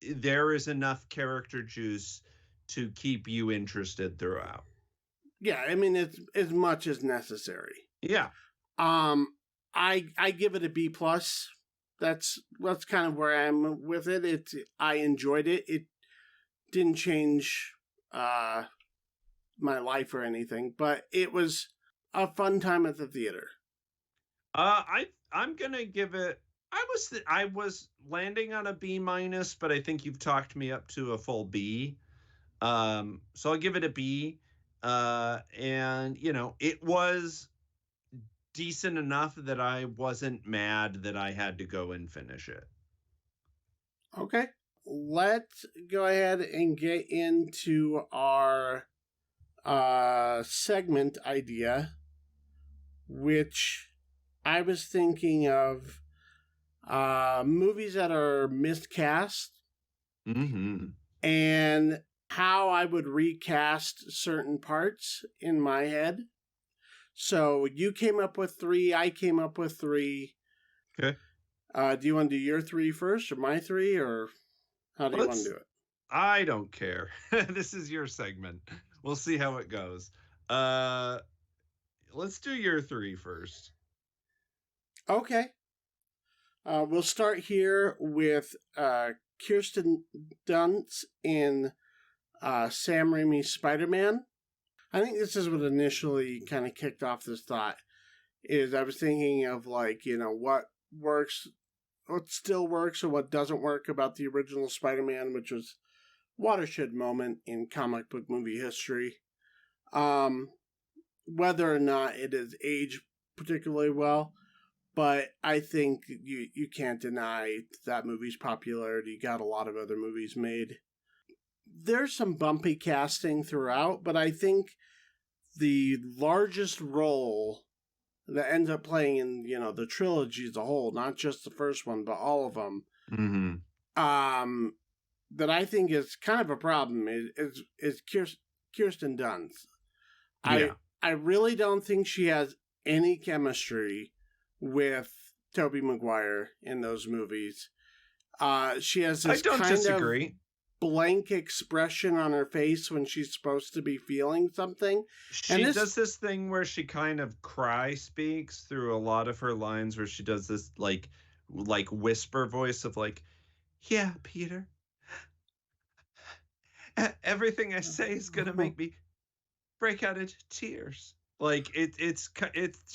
there is enough character juice to keep you interested throughout. Yeah, it's as much as necessary. Yeah. I give it a B+. that's kind of where I am with it. I enjoyed it. It didn't change my life or anything, but it was a fun time at the theater. I'm gonna give it. I was landing on a B minus, but I think you've talked me up to a full B. So I'll give it a B. And it was decent enough that I wasn't mad that I had to go and finish it. Okay, let's go ahead and get into our segment idea, which I was thinking of movies that are miscast and how I would recast certain parts in my head. So you came up with 3, I came up with 3. Okay. Do you want to do your 3 first, or my 3, or how do you want to do it? I don't care. This is your segment. We'll see how it goes. Let's do your 3 first. Okay. We'll start here with Kirsten Dunst in Sam Raimi's Spider-Man. I think this is what initially kind of kicked off this thought. Is I was thinking of what works, what still works, or what doesn't work about the original Spider-Man, which was a watershed moment in comic book movie history. Whether or not it is aged particularly well, but I think you can't deny that movie's popularity got a lot of other movies made. There's some bumpy casting throughout, but I think the largest role that ends up playing in, the trilogy as a whole, not just the first one, but all of them, that I think is kind of a problem is Kirsten Dunst. Yeah. I really don't think she has any chemistry with Tobey Maguire in those movies. She has this disagree. Of blank expression on her face when she's supposed to be feeling something. She does this thing where she kind of cry speaks through a lot of her lines, where she does this like whisper voice of yeah, Peter, everything I say is gonna make me break out into tears. It's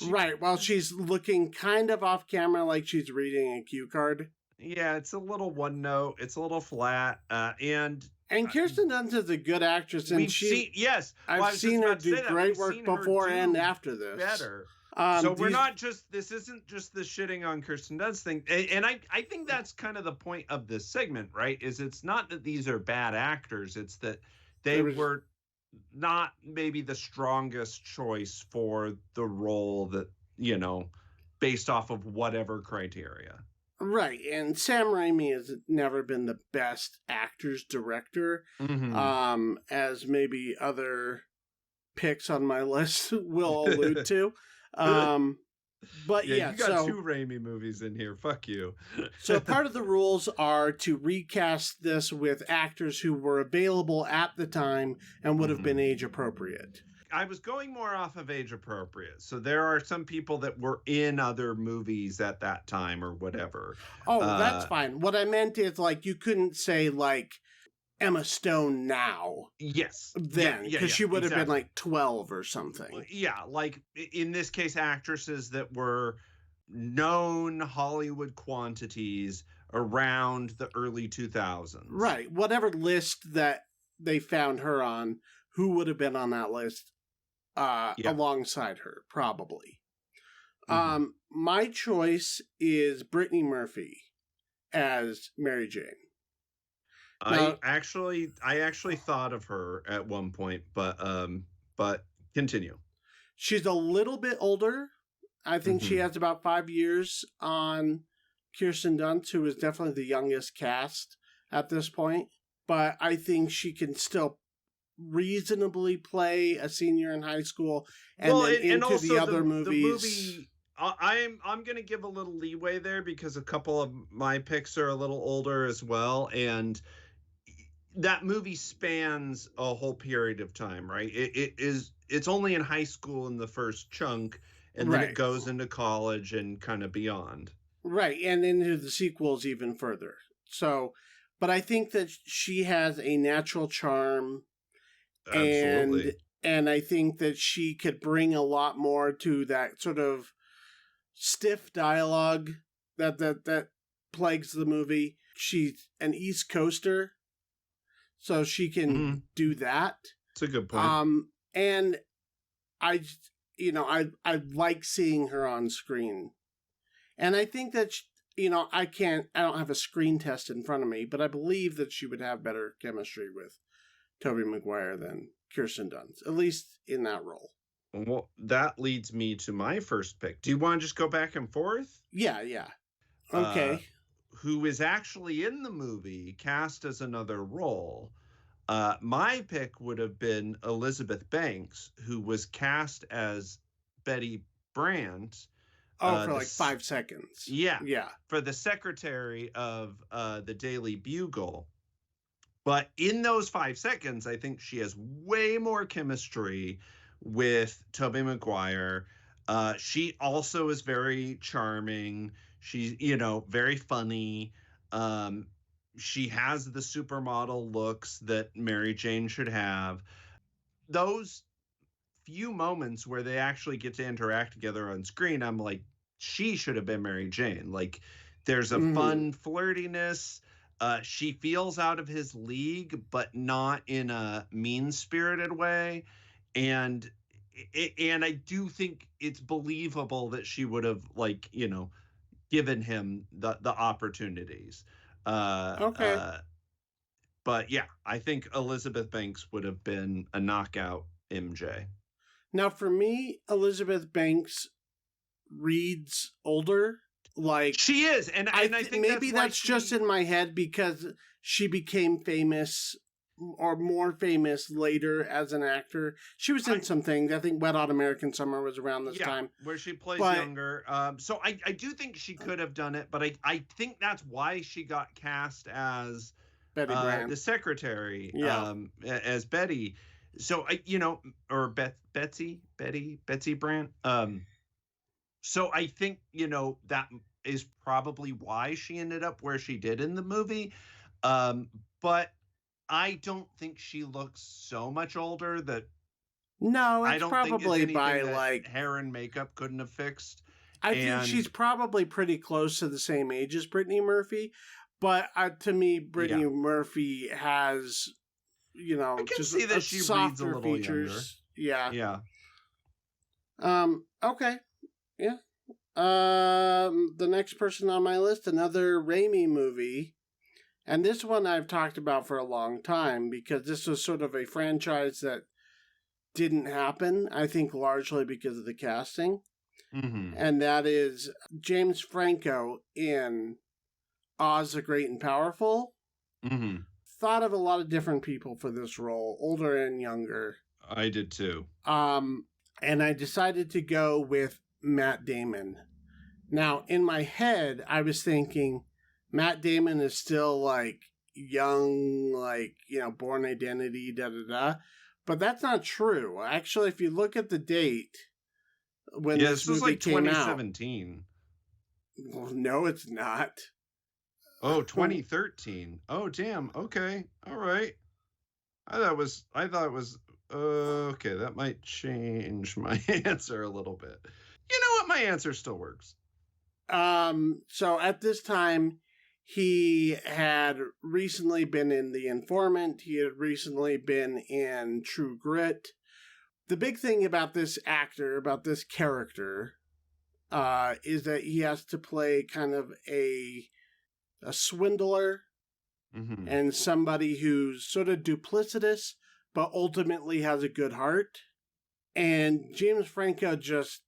right, while she's looking kind of off camera like she's reading a cue card. Yeah, it's a little one note. It's a little flat. And Kirsten Dunst is a good actress, and I've seen her do great work before and after this. Better. So we're not just, this isn't just the shitting on Kirsten Dunst thing. And I think that's kind of the point of this segment, right? Is it's not that these are bad actors. It's that they were not maybe the strongest choice for the role that, based off of whatever criteria. Right, and Sam Raimi has never been the best actor's director, as maybe other picks on my list will allude to. But you got 2 Raimi movies in here. Fuck you. So part of the rules are to recast this with actors who were available at the time and would have been age appropriate. I was going more off of age appropriate. So there are some people that were in other movies at that time or whatever. Oh, that's fine. What I meant is you couldn't say Emma Stone now. Yes. Then, because she would have been 12 or something. Yeah, in this case, actresses that were known Hollywood quantities around the early 2000s. Right. Whatever list that they found her on, who would have been on that list alongside her, probably. My choice is Brittany Murphy as Mary Jane. I actually thought of her at one point, but continue. She's a little bit older. I think she has about 5 years on Kirsten Dunst, who is definitely the youngest cast at this point. But I think she can still reasonably play a senior in high school and also the other movies. The movie, I'm going to give a little leeway there because a couple of my picks are a little older as well, and that movie spans a whole period of time, right? It's only in high school in the first chunk, and then it goes into college and kind of beyond. Right, and into the sequels even further. So, but I think that she has a natural charm, and Absolutely. and I think that she could bring a lot more to that sort of stiff dialogue that plagues the movie. She's an East Coaster, so she can do that. It's a good point. And I, I like seeing her on screen, and I think that I don't have a screen test in front of me, but I believe that she would have better chemistry with Tobey Maguire than Kirsten Dunst, at least in that role. Well, that leads me to my first pick. Do you want to just go back and forth? Yeah. Okay. Who is actually in the movie, cast as another role. My pick would have been Elizabeth Banks, who was cast as Betty Brant. For like 5 seconds. Yeah. Yeah. For the secretary of the Daily Bugle. But in those 5 seconds, I think she has way more chemistry with Tobey Maguire. She also is very charming. She's, very funny. She has the supermodel looks that Mary Jane should have. Those few moments where they actually get to interact together on screen, I'm like, she should have been Mary Jane. Like, there's a fun flirtiness. She feels out of his league, but not in a mean-spirited way. And I do think it's believable that she would have, given him the opportunities. Okay. But yeah, I think Elizabeth Banks would have been a knockout MJ. Now, for me, Elizabeth Banks reads older. Like she is, and I think maybe that's just in my head because she became famous or more famous later as an actor. She was in some things. I think Wet Hot American Summer was around this time. Where she plays younger. So I do think she could have done it, but I think that's why she got cast as Betty Brant, the secretary, yeah. As Betty. So or Betsy Brant. So I think, that is probably why she ended up where she did in the movie. But I don't think she looks so much older that. No, it's I don't probably think it's by that hair and makeup couldn't have fixed. I think she's probably pretty close to the same age as Brittany Murphy, but to me, Brittany Murphy has, I can just see that she reads a little features. Younger. Yeah. Okay. Yeah. The next person on my list, another Raimi movie. And this one I've talked about for a long time because this was sort of a franchise that didn't happen, I think largely because of the casting. Mm-hmm. And that is James Franco in Oz the Great and Powerful. Mm-hmm. Thought of a lot of different people for this role, older and younger. I did too. And I decided to go with Matt Damon. Now, in my head, I was thinking Matt Damon is still like young, like, Born Identity, But that's not true. Actually, if you look at the date when this movie was like came 2017. Out. Well, no, it's not. Oh, 2013. Oh, damn. Okay. All right. I thought it was okay, that might change my answer a little bit. You know what? My answer still works. So at this time, he had recently been in The Informant. He had recently been in True Grit. The big thing about this actor, about this character, is that he has to play kind of a swindler and somebody who's sort of duplicitous, but ultimately has a good heart. And James Franco just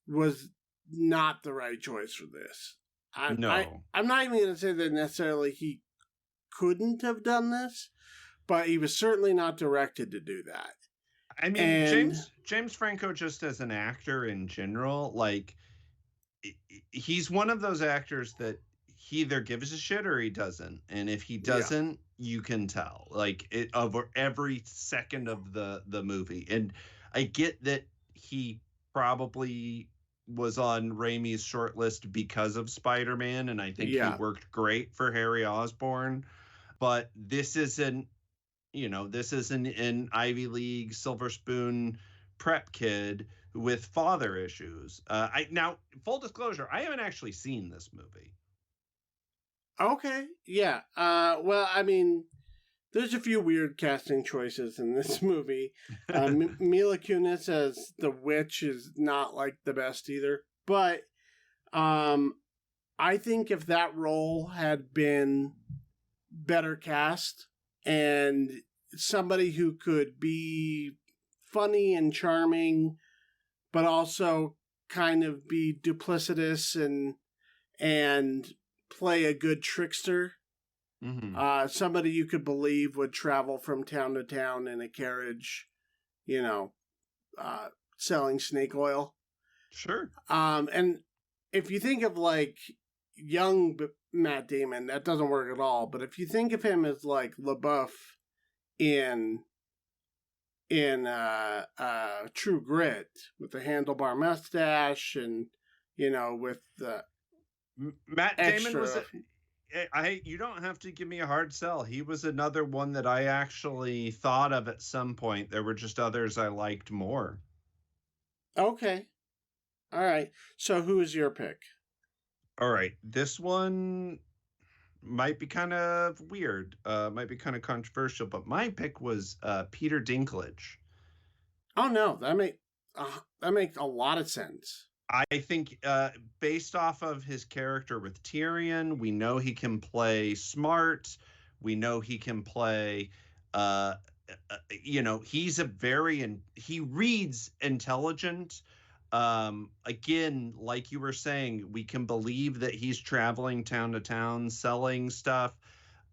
was not the right choice for this. I'm not even going to say that necessarily he couldn't have done this, but he was certainly not directed to do that. I mean, James Franco, just as an actor in general, like, he's one of those actors that he either gives a shit or he doesn't. And if he doesn't, you can tell, like, over every second of the movie. And I get that he probably was on Raimi's short list because of Spider-Man, and I think he worked great for Harry Osborn. But this isn't, this isn't an Ivy League Silver Spoon prep kid with father issues. Now, full disclosure, I haven't actually seen this movie. Okay, yeah. Well, I mean, there's a few weird casting choices in this movie. Mila Kunis as the witch is not like the best either. But I think if that role had been better cast and somebody who could be funny and charming, but also kind of be duplicitous and play a good trickster. Mm-hmm. Somebody you could believe would travel from town to town in a carriage, selling snake oil. Sure. And if you think of like young Matt Damon, that doesn't work at all. But if you think of him as like LaBeouf in True Grit with the handlebar mustache and with the Matt Damon was. You don't have to give me a hard sell. He was another one that I actually thought of at some point. There were just others I liked more. Okay. All right. So who is your pick? All right. This one might be kind of weird, might be kind of controversial, but my pick was Peter Dinklage. Oh, no. That makes a lot of sense. I think based off of his character with Tyrion, we know he can play smart. We know he can play, he's he reads intelligent. Again, like you were saying, we can believe that he's traveling town to town selling stuff.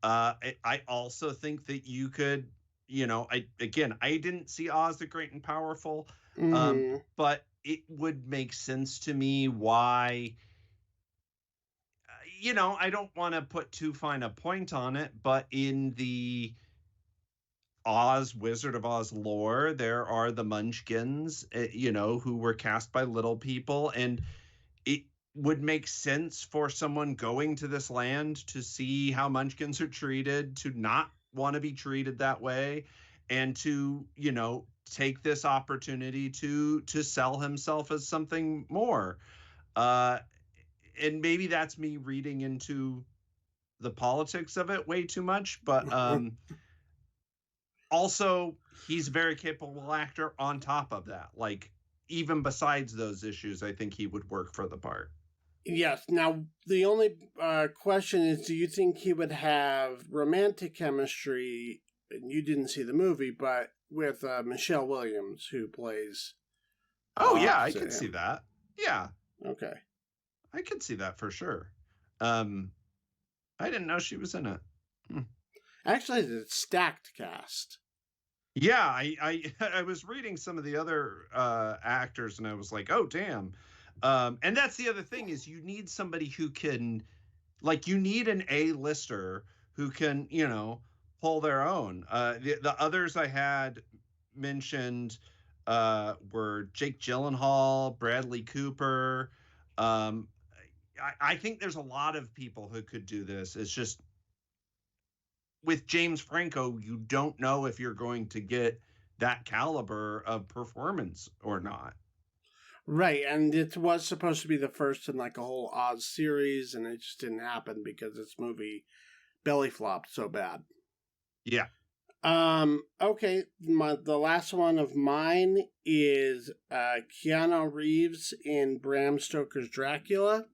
I also think that you could, I didn't see Oz the Great and Powerful, but it would make sense to me why, I don't want to put too fine a point on it, but in the Wizard of Oz lore, there are the Munchkins, who were cast by little people, and it would make sense for someone going to this land to see how Munchkins are treated, to not want to be treated that way, and to, take this opportunity to sell himself as something more. And maybe that's me reading into the politics of it way too much, but also he's a very capable actor on top of that. Like, even besides those issues, I think he would work for the part. Yes. Now, the only question is, do you think he would have romantic chemistry, and you didn't see the movie, but with Michelle Williams, who plays... yeah, I could see that. Yeah. Okay. I could see that for sure. I didn't know she was in it. Actually, it's a stacked cast. Yeah, I was reading some of the other actors, and I was like, oh, damn. And that's the other thing, is you need somebody who can, you need an A-lister who can, pull their own. The others I had mentioned were Jake Gyllenhaal, Bradley Cooper. I think there's a lot of people who could do this. It's just, with James Franco, you don't know if you're going to get that caliber of performance or not. Right, and it was supposed to be the first in like a whole Oz series, and it just didn't happen because this movie belly flopped so bad. Yeah. Okay, the last one of mine is Keanu Reeves in Bram Stoker's Dracula,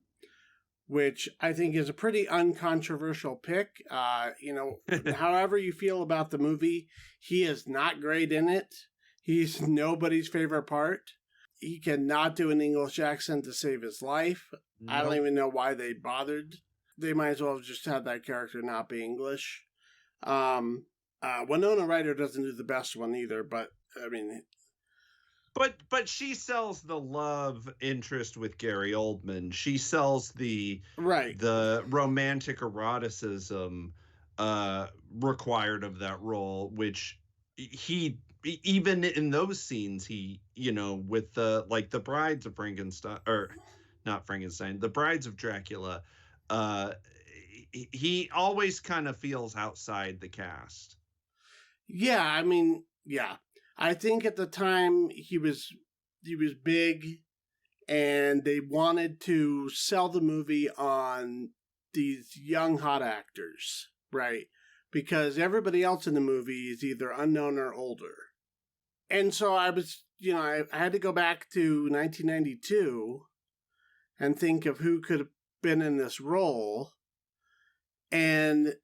which I think is a pretty uncontroversial pick. However you feel about the movie, he is not great in it. He's nobody's favorite part. He cannot do an English accent to save his life. Nope. I don't even know why they bothered. They might as well have just had that character not be English. Winona Ryder doesn't do the best one either, but I mean... But she sells the love interest with Gary Oldman. She sells the romantic eroticism required of that role, which he even in those scenes, he, with the brides of Frankenstein, or not Frankenstein, the brides of Dracula, uh, he always kind of feels outside the cast. Yeah, I mean, yeah. I think at the time he was big, and they wanted to sell the movie on these young hot actors, right? Because everybody else in the movie is either unknown or older. And so I was, I had to go back to 1992 and think of who could have been in this role. And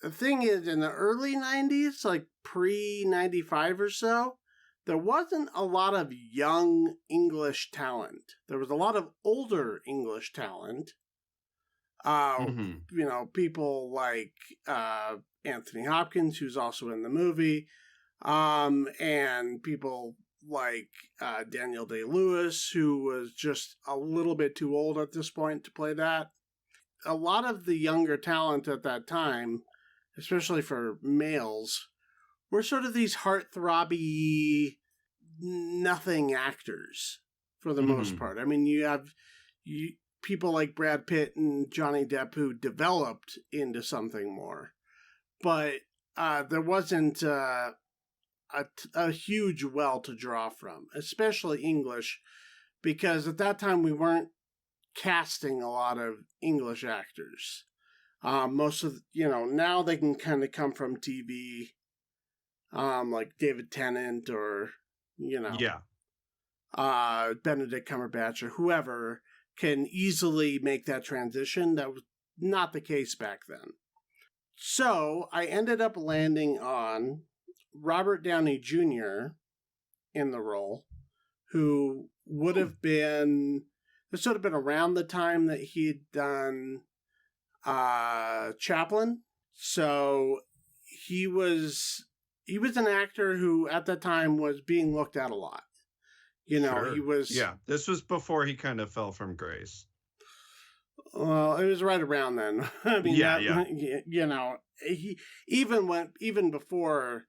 the thing is, in the early 90s, like pre 95 or so, there wasn't a lot of young English talent. There was a lot of older English talent. People like Anthony Hopkins, who's also in the movie, and people like Daniel Day-Lewis, who was just a little bit too old at this point to play that. A lot of the younger talent at that time, especially for males, were sort of these heartthrobby, nothing actors for the most part. I mean, you have people like Brad Pitt and Johnny Depp who developed into something more, but there wasn't a huge well to draw from, especially English, because at that time we weren't casting a lot of English actors. Most of, now they can kind of come from TV, like David Tennant or, Benedict Cumberbatch or whoever can easily make that transition. That was not the case back then. So I ended up landing on Robert Downey Jr. in the role, who would have been, this would have been around the time that he'd done Chaplin. So he was an actor who at the time was being looked at a lot. Sure. He was... Yeah, this was before he kind of fell from grace. Well, it was right around then. I mean, he even before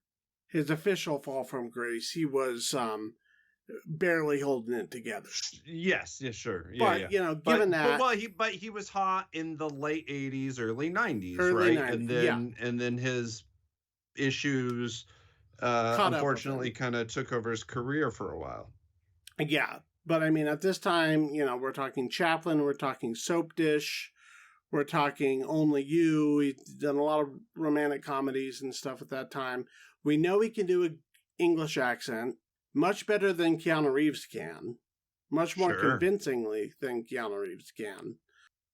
his official fall from grace, he was barely holding it together. Yes, yeah, sure. Yeah, but, given that... But he was hot in the late 80s, early 90s, right? 90s, and then his issues unfortunately kind of took over his career for a while. Yeah, but I mean, at this time, we're talking Chaplin, we're talking Soap Dish, we're talking Only You. He's done a lot of romantic comedies and stuff at that time. We know he can do an English accent much better than Keanu Reeves can, much more convincingly than Keanu Reeves can.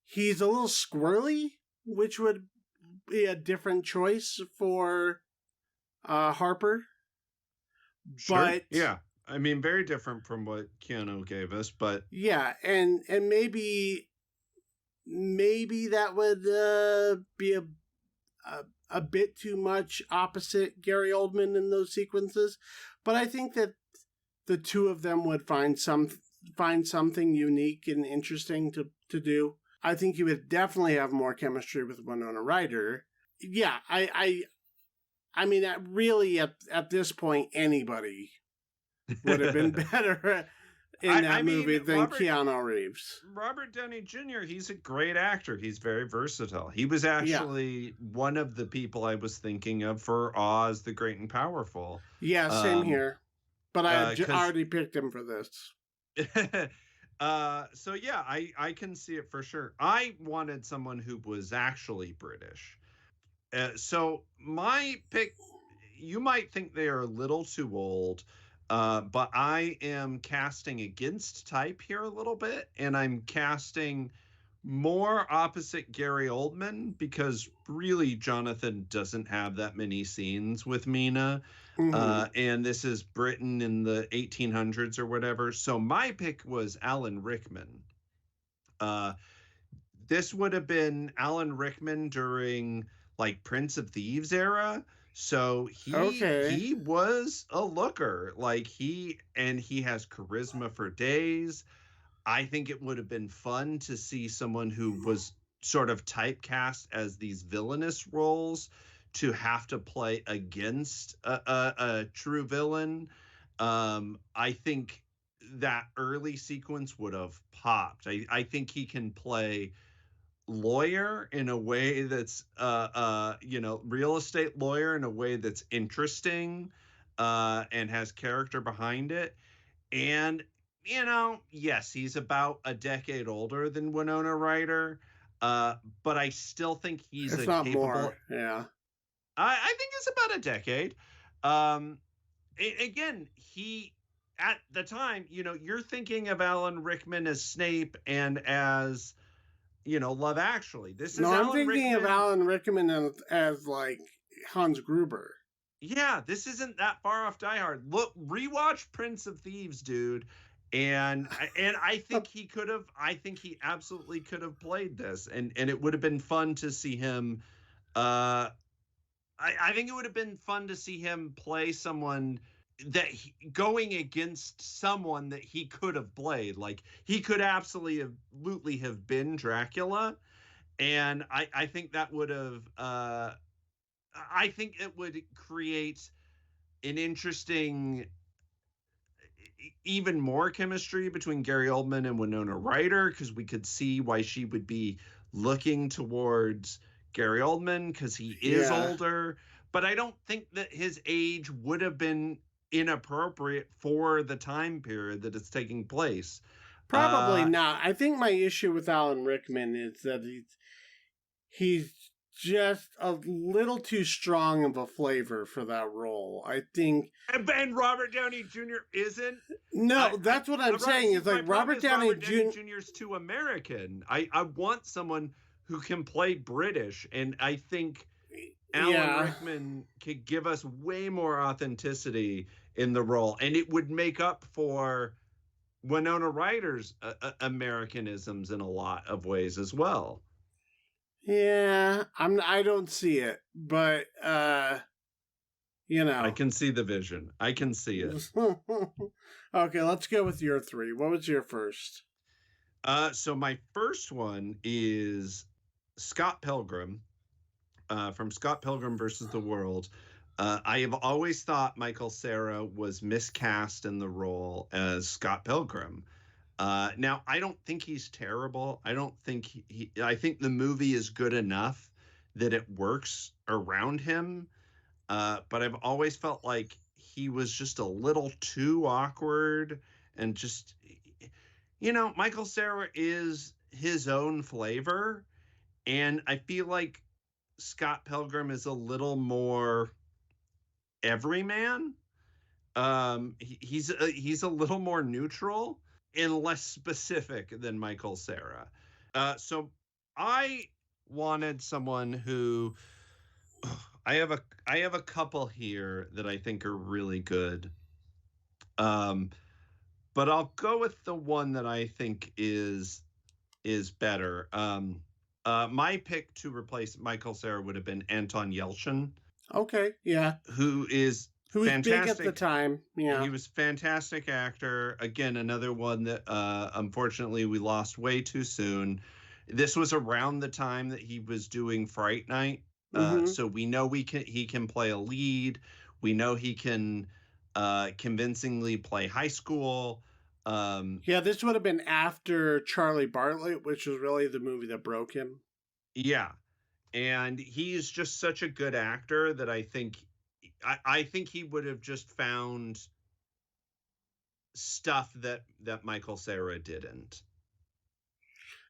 He's a little squirrely, which would be a different choice for Harper. Sure. But yeah, I mean, very different from what Keanu gave us, but yeah, and maybe that would be a bit too much opposite Gary Oldman in those sequences, but I think that the two of them would find something unique and interesting to do. I think you would definitely have more chemistry with Winona Ryder. Yeah, I mean, really, at this point, anybody would have been better in that movie than Keanu Reeves. Robert Downey Jr., he's a great actor. He's very versatile. He was actually one of the people I was thinking of for Oz the Great and Powerful. Yeah, same here. But I already picked him for this. So yeah, I can see it for sure. I wanted someone who was actually British. So my pick, you might think they are a little too old, but I am casting against type here a little bit, and I'm casting more opposite Gary Oldman, because really Jonathan doesn't have that many scenes with Mina. And this is Britain in the 1800s or whatever. So my pick was Alan Rickman. This would have been Alan Rickman during like Prince of Thieves era. So he was a looker. Like he has charisma for days. I think it would have been fun to see someone who was sort of typecast as these villainous roles to have to play against a true villain. I think that early sequence would have popped. I think he can play lawyer in a way that's real estate lawyer in a way that's interesting and has character behind it. And yes, he's about a decade older than Winona Ryder, but I still think he's It's a not capable. more. Yeah. I think it's about a decade. Again, he at the time, you're thinking of Alan Rickman as Snape and as Love Actually. This is I'm Alan thinking Rickman. of Alan Rickman as like Hans Gruber. Yeah, this isn't that far off Die Hard. Look, rewatch Prince of Thieves, dude. And I think he could have. I think he absolutely could have played this, and it would have been fun to see him. I think it would have been fun to see him play someone going against someone that he could have played. Like, he could absolutely have been Dracula, and I think that would have. I think it would create an interesting, even more chemistry between Gary Oldman and Winona Ryder, because we could see why she would be looking towards Gary Oldman because he is older. But I don't think that his age would have been inappropriate for the time period that it's taking place. Probably not. I think my issue with Alan Rickman is that he's just a little too strong of a flavor for that role. I think. And Robert Downey Jr. isn't. No, that's what I'm saying. Is like Robert Downey Jr. is too American. I want someone who can play British, and I think Alan Rickman could give us way more authenticity in the role, and it would make up for Winona Ryder's Americanisms in a lot of ways as well. Yeah, I don't see it, but I can see the vision. I can see it. Okay, let's go with your three. What was your first? So my first one is Scott Pilgrim from Scott Pilgrim versus the World. I have always thought Michael Cera was miscast in the role as Scott Pilgrim. Now, I don't think he's terrible. I don't think I think the movie is good enough that it works around him. But I've always felt like he was just a little too awkward and just, Michael Cera is his own flavor. And I feel like Scott Pilgrim is a little more everyman. He's a little more neutral and less specific than Michael Cera. So I wanted someone who I have a couple here that I think are really good. But I'll go with the one that I think is better. My pick to replace Michael Cera would have been Anton Yelchin. Okay, yeah. Who was big at the time. Yeah. He was a fantastic actor. Again, another one that unfortunately we lost way too soon. This was around the time that he was doing Fright Night. So we know he can play a lead. We know he can convincingly play high school. This would have been after Charlie Bartlett, which was really the movie that broke him. Yeah. And he's just such a good actor that I think he would have just found stuff that Michael Cera didn't.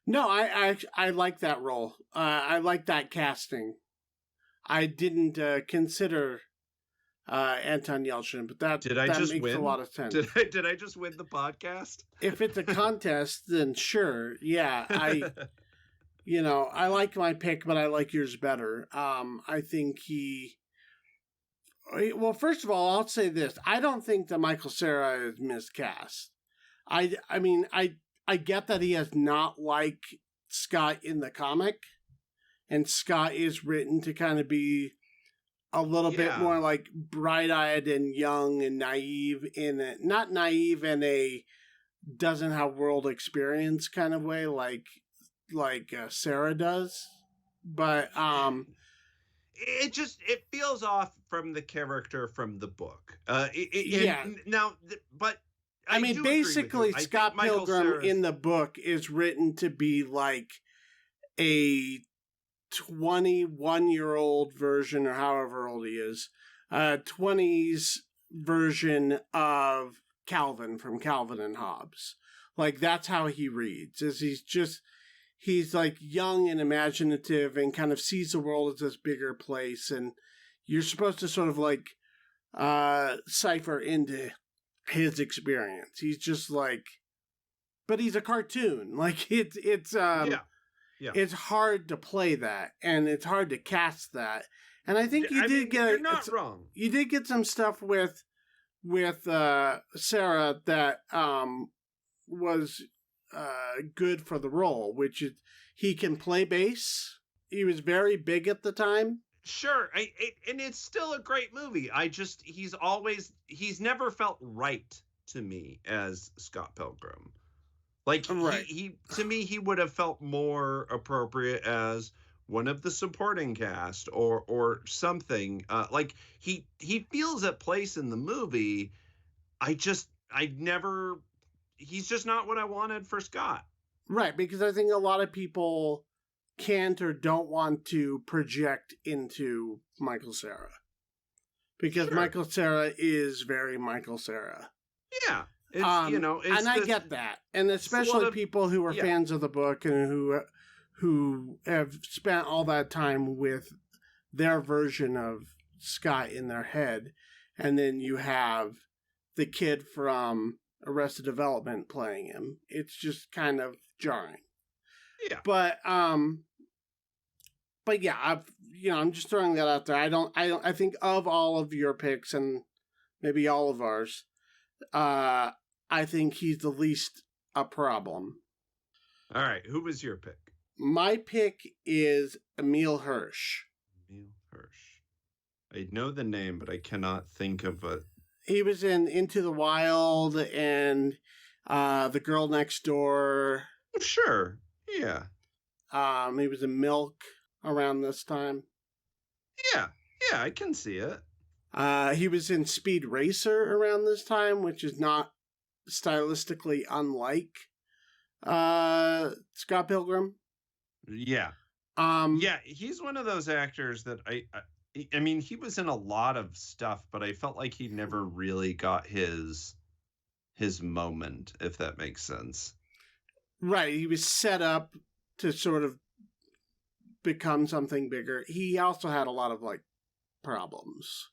No, I like that role. I like that casting. I didn't consider Anton Yelchin, but that makes a lot of sense. Did I just win the podcast? If it's a contest, then sure. Yeah, I like my pick, but I like yours better. I think well, first of all, I'll say this. I don't think that Michael Cera is miscast. I mean, I get that he is not like Scott in the comic, and Scott is written to kind of be a little bit more like bright-eyed and young and naive not naive in a doesn't have world experience kind of way like Cera does. But it feels off from the character from the book. But I mean, basically, Scott Pilgrim in the book is written to be like a 21-year-old version, or however old he is, 20s version of Calvin from Calvin and Hobbes. Like, that's how he reads, is he's like young and imaginative and kind of sees the world as this bigger place, and you're supposed to sort of like cipher into his experience. He's just like, but he's a cartoon. Like, it's it's hard to play that, and it's hard to cast that. And I think you're not wrong. You did get some stuff with Sarah that was good for the role, which is he can play bass. He was very big at the time. Sure, and it's still a great movie. He's never felt right to me as Scott Pilgrim. Like, right. he to me, he would have felt more appropriate as one of the supporting cast or something. Like, he feels at place in the movie. He's just not what I wanted for Scott. Right, because I think a lot of people can't or don't want to project into Michael Cera. Because Michael Cera is very Michael Cera. Yeah. I get that. And especially people who are fans of the book and who have spent all that time with their version of Scott in their head. And then you have the kid from Arrested Development playing him. It's just kind of jarring. Yeah. But yeah, I'm just throwing that out there. I think of all of your picks and maybe all of ours, I think he's the least a problem. All right, who was your pick? My pick is Emile Hirsch. Emile Hirsch. I know the name, but I cannot think of it. He was in Into the Wild and The Girl Next Door. Sure, yeah. He was in Milk around this time. Yeah, I can see it. He was in Speed Racer around this time, which is not stylistically unlike Scott Pilgrim. Yeah. He's one of those actors that I mean, he was in a lot of stuff, but I felt like he never really got his moment, if that makes sense. Right. He was set up to sort of become something bigger. He also had a lot of like problems.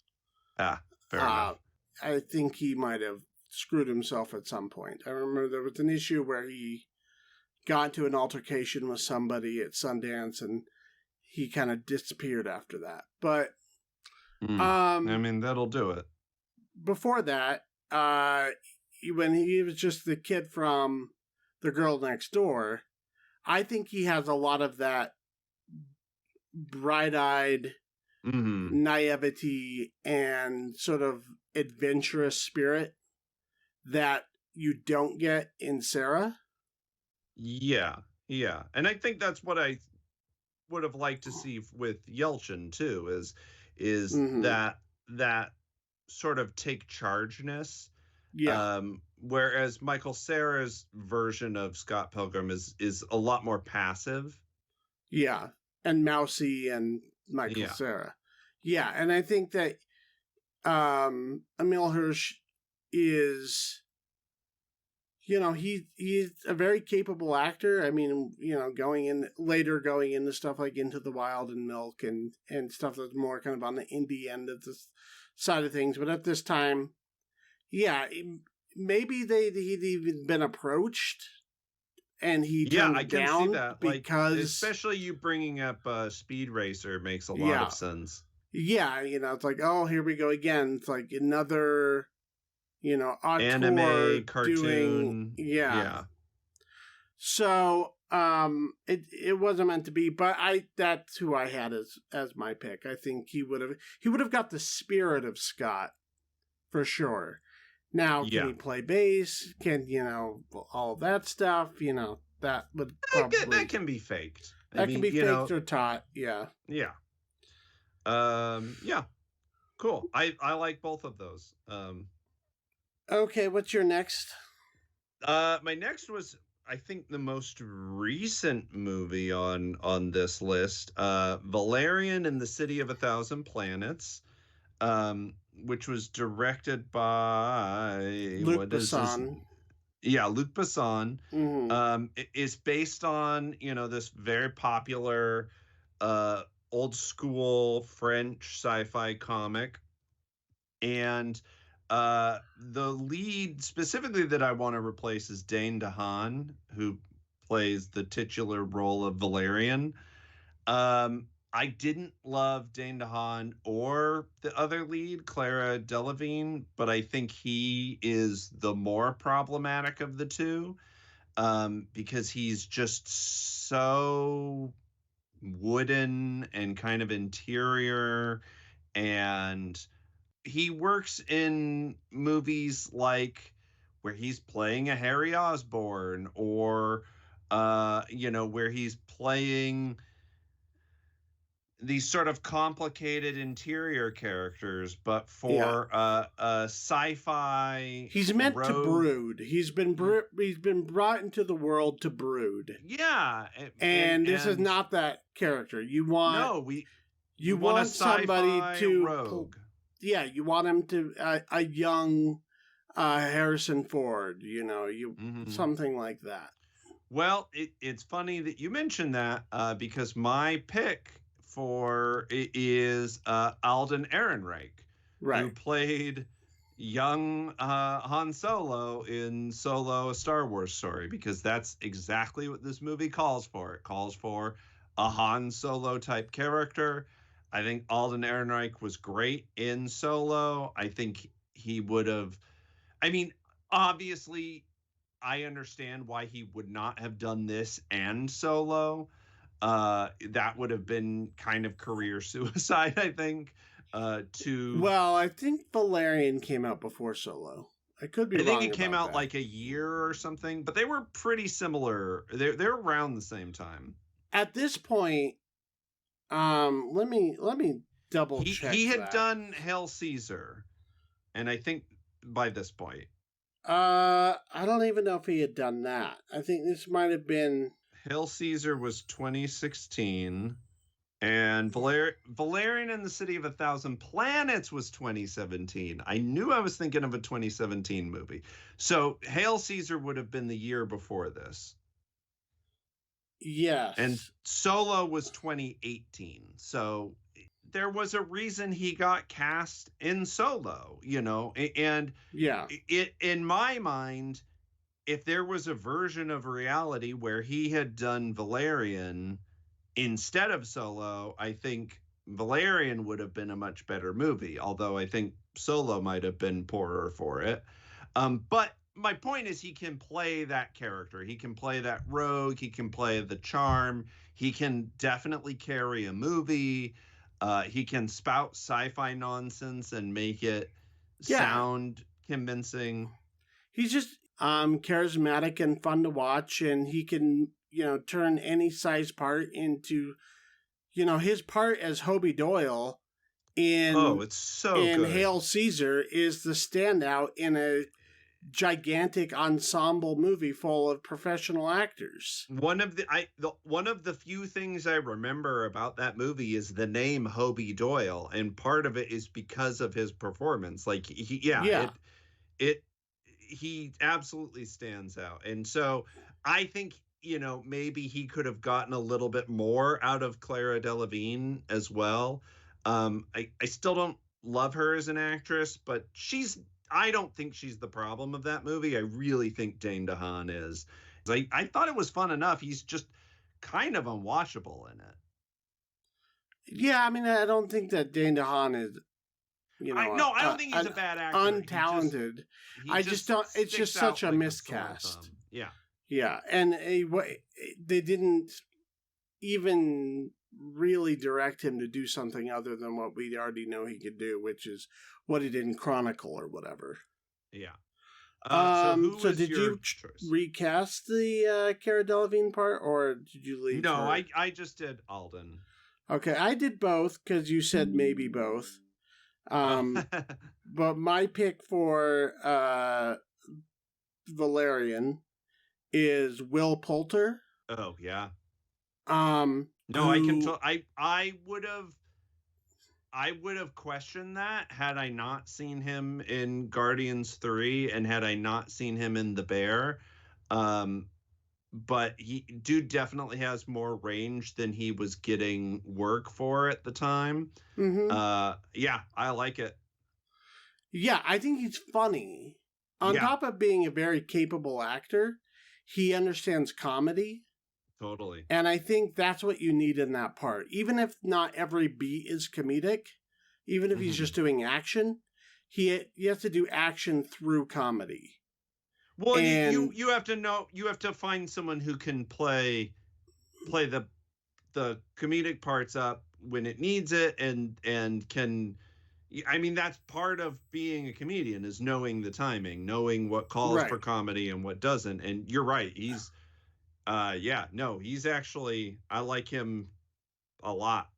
Fair enough. I think he might have screwed himself at some point. I remember there was an issue where he got into an altercation with somebody at Sundance and he kind of disappeared after that. But I mean, that'll do it. Before that, when he was just the kid from The Girl Next Door, I think he has a lot of that bright-eyed naivety and sort of adventurous spirit that you don't get in Sarah. Yeah. And I think that's what I would have liked to see with Yelchin too, is that sort of take chargeness. Yeah. Whereas Michael Cera's version of Scott Pilgrim is a lot more passive. Yeah. And mousy and Michael Cera. Yeah, and I think that Emile Hirsch is, he's a very capable actor. I mean, going into stuff like Into the Wild and Milk and stuff that's more kind of on the indie end of this side of things. But at this time, maybe he'd even been approached and he turned I can down see that. Because especially you bringing up Speed Racer makes a lot of sense. Yeah, it's like, oh, here we go again. It's like another, anime cartoon. So, it wasn't meant to be, but that's who I had as my pick. I think he would have got the spirit of Scott for sure. Now, can he play bass? Can, all of that stuff, that would probably... That can be faked. That can be faked or taught, yeah. Yeah. Yeah, cool. I like both of those. Okay, what's your next? My next was, I think, the most recent movie on this list, Valerian and the City of a Thousand Planets, which was directed by Luc what is his? Besson. Yeah, Luc Besson. Mm-hmm. It's based on this very popular old school French sci-fi comic, and the lead specifically that I want to replace is Dane DeHaan, who plays the titular role of Valerian. I didn't love Dane DeHaan or the other lead, Clara Delevingne, but I think he is the more problematic of the two, because he's just so wooden and kind of interior, and he works in movies like where he's playing a Harry Osborn, or where he's playing these sort of complicated interior characters, but Yeah. for a sci-fi He's meant to rogue. brood. He's been brought into the world to brood. Yeah, And this is not that character. You want no, we want a want somebody sci-fi to rogue. you want him to a young Harrison Ford, something like that. Well, it's funny that you mentioned that, because my pick for it is Alden Ehrenreich, who played young Han Solo in Solo: A Star Wars Story, because that's exactly what this movie calls for. It calls for a Han Solo type character. I think Alden Ehrenreich was great in Solo. I think he would have. I mean, obviously, I understand why he would not have done this and Solo. That would have been kind of career suicide, I think. Well, I think Valerian came out before Solo. I could be wrong. I think it came out that. like a year or something, but they were pretty similar. They're around the same time. At this point, let me double check. He had done Hail Caesar, and I think by this point, I don't even know if he had done that. I think this might have been Hail Caesar was 2016. And Valerian and the City of a Thousand Planets was 2017. I knew I was thinking of a 2017 movie. So Hail Caesar would have been the year before this. Yes. And Solo was 2018. So there was a reason he got cast in Solo, and it, in my mind, if there was a version of reality where he had done Valerian instead of Solo, I think Valerian would have been a much better movie, although I think Solo might have been poorer for it. But my point is, he can play that character. He can play that rogue. He can play the charm. He can definitely carry a movie. He can spout sci-fi nonsense and make it sound convincing. He's just charismatic and fun to watch, and he can turn any size part into, his part as Hobie Doyle in it's so in good. Hail Caesar is the standout in a gigantic ensemble movie full of professional actors. One of the few things I remember about that movie is the name Hobie Doyle, and part of it is because of his performance. Like he absolutely stands out. And so I think, maybe he could have gotten a little bit more out of Clara Delevingne as well. I still don't love her as an actress, but I don't think she's the problem of that movie. I really think Dane DeHaan is. I thought it was fun enough. He's just kind of unwatchable in it. Yeah, I mean, I don't think that Dane DeHaan is, I don't think he's a bad actor. Untalented. I just don't. It's just such a miscast. Yeah. Yeah, and they didn't even really direct him to do something other than what we already know he could do, which is what he did in Chronicle or whatever. Yeah. So did you recast the Cara Delevingne part, or did you leave? No, I just did Alden. Okay, I did both because you said maybe both. But my pick for Valerian is Will Poulter. Oh yeah. No, I can. Who I would have questioned that had I not seen him in Guardians 3 and had I not seen him in The Bear. Um, but dude definitely has more range than he was getting work for at the time. Mm-hmm. Yeah, I like it. Yeah, I think he's funny. On Yeah, top of being a very capable actor, he understands comedy. totally. And I think that's what you need in that part. Even if not every beat is comedic, even if he's Mm-hmm. just doing action, he has to do action through comedy. Well, And you have to know, you have to find someone who can play the comedic parts up when it needs it, and can. I mean, that's part of being a comedian, is knowing the timing, knowing what calls for right. comedy and what doesn't. And you're right, he's yeah, no, he's actually, I like him a lot.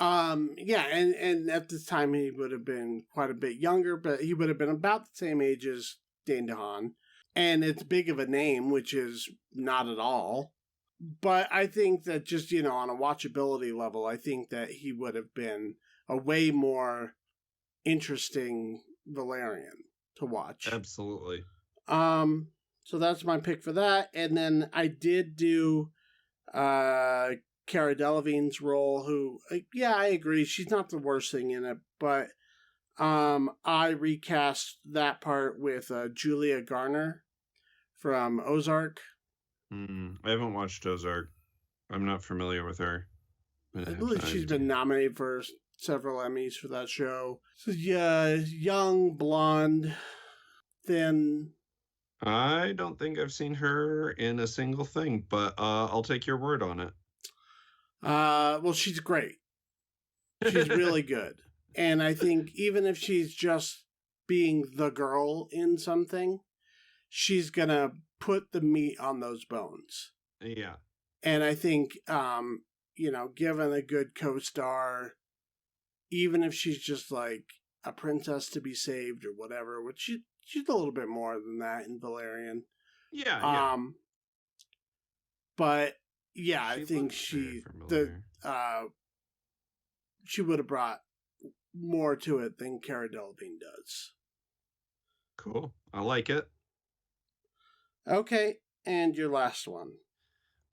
Yeah, and at this time he would have been quite a bit younger, but he would have been about the same age as Dane DeHaan. And it's big of a name, which is not at all. But I think that just, on a watchability level, I think that he would have been a way more interesting Valerian to watch. Absolutely. Um, so that's my pick for that. And then I did do uh Cara Delevingne's role, who yeah, I agree, she's not the worst thing in it, but I recast that part with Julia Garner from Ozark. I haven't watched Ozark. I'm not familiar with her. I believe she's been nominated for several Emmys for that show. So yeah, young, blonde, thin. I don't think I've seen her in a single thing, but I'll take your word on it. Well, she's great. She's really good. And I think even if she's just being the girl in something, she's going to put the meat on those bones. Yeah. And I think, given a good co star, even if she's just like a princess to be saved or whatever, which she's a little bit more than that in Valerian. Yeah. But yeah, I She think looks very familiar. she would have brought more to it than Cara Delevingne does. Cool. I like it. Okay, and your last one.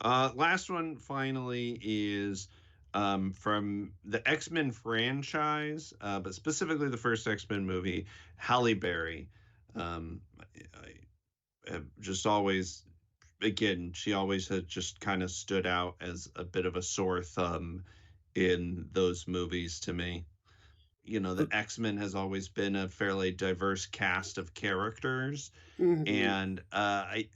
Last one finally is from the X-Men franchise, but specifically the first X-Men movie, Halle Berry. I have just always, again, she always had just kind of stood out as a bit of a sore thumb in those movies to me. The X-Men has always been a fairly diverse cast of characters. Mm-hmm. And I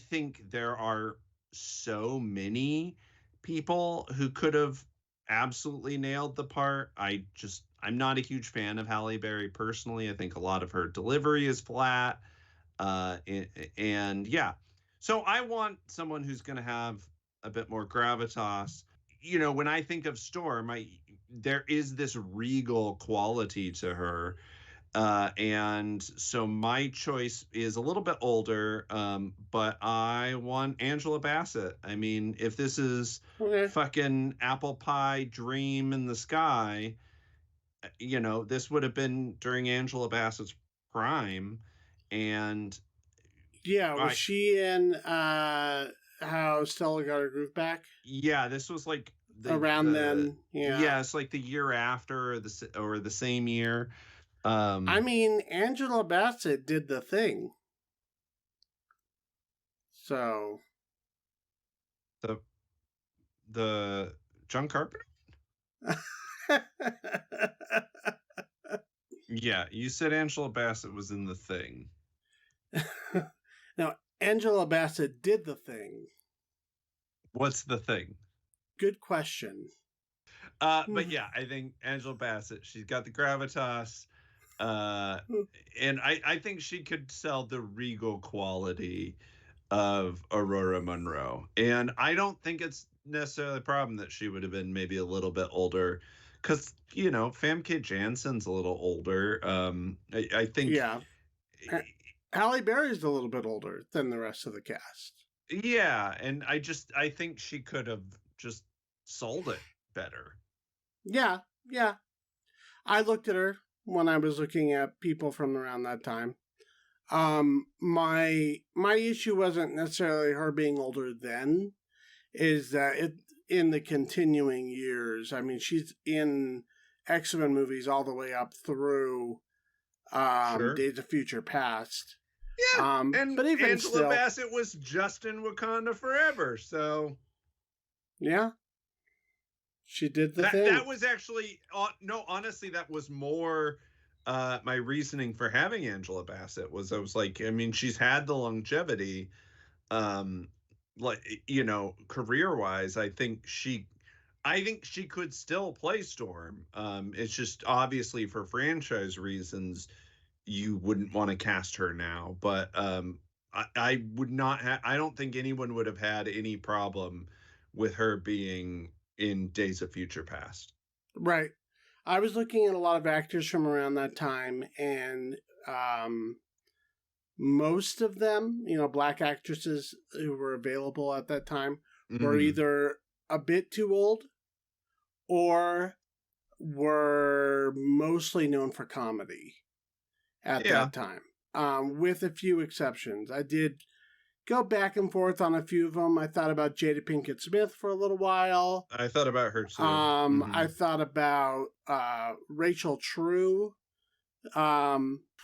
think there are so many people who could have absolutely nailed the part. I'm not a huge fan of Halle Berry personally. I think a lot of her delivery is flat. And yeah, so I want someone who's going to have a bit more gravitas. When I think of Storm, there is this regal quality to her. And so my choice is a little bit older, but I want Angela Bassett. I mean, if this is fucking apple pie dream in the sky, this would have been during Angela Bassett's prime. And yeah, was she in How Stella Got Her Groove Back? Yeah, this was like around then. Yeah, it's like the year after, or the same year. I mean, Angela Bassett did The Thing. So the John Carpenter. Yeah, you said Angela Bassett was in The Thing. Now, Angela Bassett did The Thing. What's The Thing? Good question. But yeah, I think Angela Bassett, she's got the gravitas. And I think she could sell the regal quality of Aurora Monroe. And I don't think it's necessarily a problem that she would have been maybe a little bit older, because Famke Janssen's a little older. I think, Yeah. Halle Berry's a little bit older than the rest of the cast. yeah, and I think she could have just sold it better. Yeah, yeah. I looked at her when I was looking at people from around that time. My issue wasn't necessarily her being older then, is that in the continuing years. I mean, she's in X-Men movies all the way up through Sure. Days of Future Past. Yeah, and But even Angela still, Bassett was just in Wakanda Forever, so yeah, she did the that thing. was actually no, honestly, that was more my reasoning for having Angela Bassett. Was I was like, I mean, she's had the longevity, um, like career wise. I think she could still play Storm. It's just obviously for franchise reasons you wouldn't want to cast her now, but I would not I don't think anyone would have had any problem with her being in Days of Future Past. Right. I was looking at a lot of actors from around that time, and most of them, black actresses who were available at that time, were Mm-hmm. either a bit too old or were mostly known for comedy at Yeah, that time, with a few exceptions. I did go back and forth on a few of them. I thought about Jada Pinkett Smith for a little while. I thought about her too. Mm-hmm. I thought about Rachel True.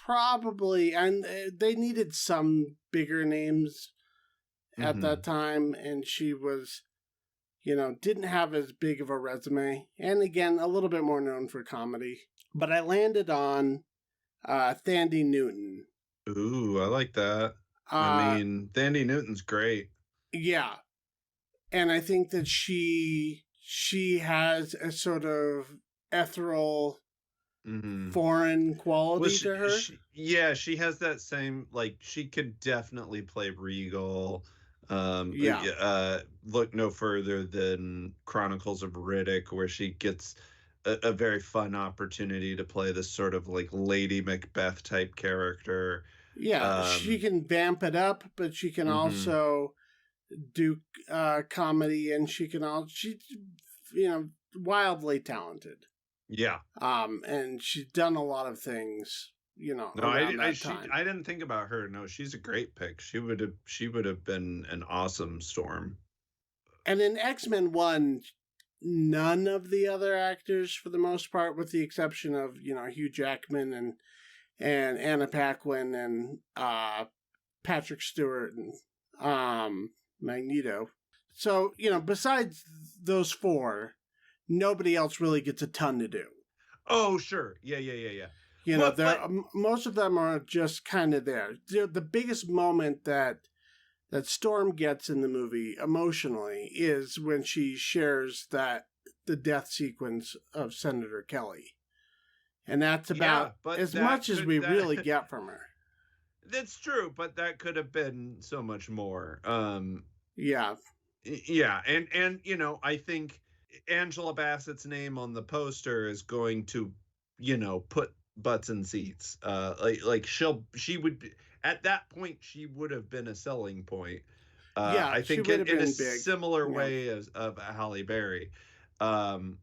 Probably, and they needed some bigger names at Mm-hmm. that time, and she was, didn't have as big of a resume, and again, a little bit more known for comedy. But I landed on Thandie Newton. Ooh, I like that. I Uh, mean, Thandie Newton's great. yeah, and I think that she has a sort of ethereal Mm-hmm. foreign Well, quality to her. yeah, she has that same, like, she could definitely play Regal. Yeah, Look no further than Chronicles of Riddick, where she gets a very fun opportunity to play this sort of like Lady Macbeth type character. yeah, she Um, can vamp it up, but she can mhm. also do comedy, and she's wildly talented. Yeah. And she's done a lot of things, No, around that time. I didn't think about her. No, she's a great pick. She would have been an awesome Storm. And in X-Men 1, none of the other actors, for the most part, with the exception of, Hugh Jackman and Anna Paquin and Patrick Stewart and Magneto. So, besides those four, nobody else really gets a ton to do. Oh, sure. Yeah, yeah, yeah, yeah. They're most of them are just kind of there. The biggest moment that Storm gets in the movie emotionally is when she shares the death sequence of Senator Kelly, and that's Yeah, about but as much as we really that get from her. that's true, but that could have been so much more. Yeah, Yeah, and I think Angela Bassett's name on the poster is going to, put butts in seats. Like she would be, at that point she would have been a selling point. yeah, I she think would have in a been big. similar Yeah, way as of Halle Berry. Um,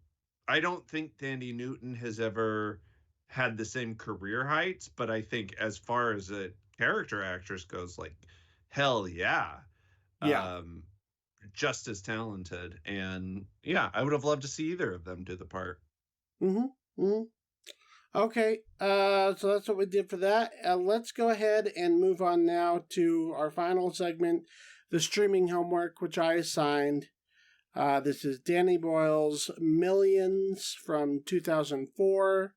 I don't think Thandie Newton has ever had the same career heights, but I think as far as a character actress goes, like hell yeah. yeah. Um, just as talented. And yeah, I would have loved to see either of them do the part. Mm-hmm. Mm-hmm. Okay, so that's what we did for that. Let's go ahead and move on now to our final segment, the streaming homework, which I assigned. This is Danny Boyle's Millions from 2004,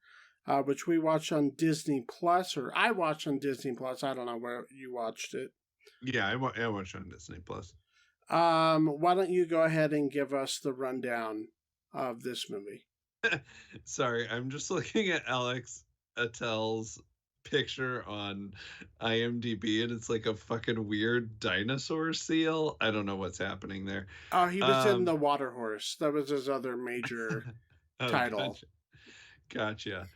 which we watched on Disney Plus, or I watched on Disney Plus. I don't know where you watched it. Yeah, I watched on Disney Plus. Why don't you go ahead and give us the rundown of this movie? Sorry, I'm just looking at Alex Attell's picture on IMDb, and it's like a fucking weird dinosaur seal. I don't know what's happening there. Oh, he was in The Water Horse. That was his other major Oh, title. gotcha.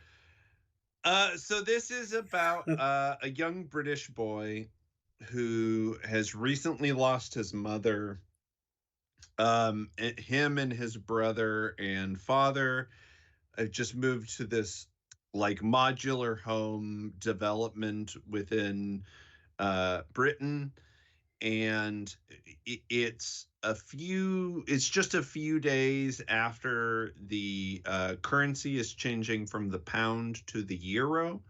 So this is about a young British boy who has recently lost his mother. Him and his brother and father have just moved to this like modular home development within Britain, and it's just a few days after the currency is changing from the pound to the euro,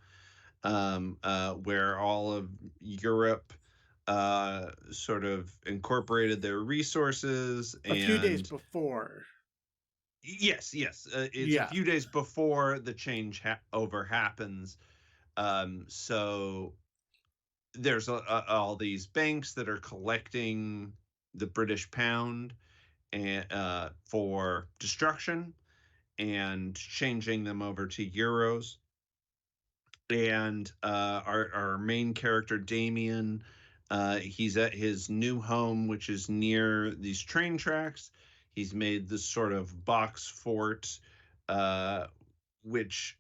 where all of Europe sort of incorporated their resources. A few days And before. yes, it's a few days before the change over happens. So there's all these banks that are collecting the British pound and for destruction and changing them over to euros. And our main character Damien, he's at his new home, which is near these train tracks. He's made this sort of box fort, uh, which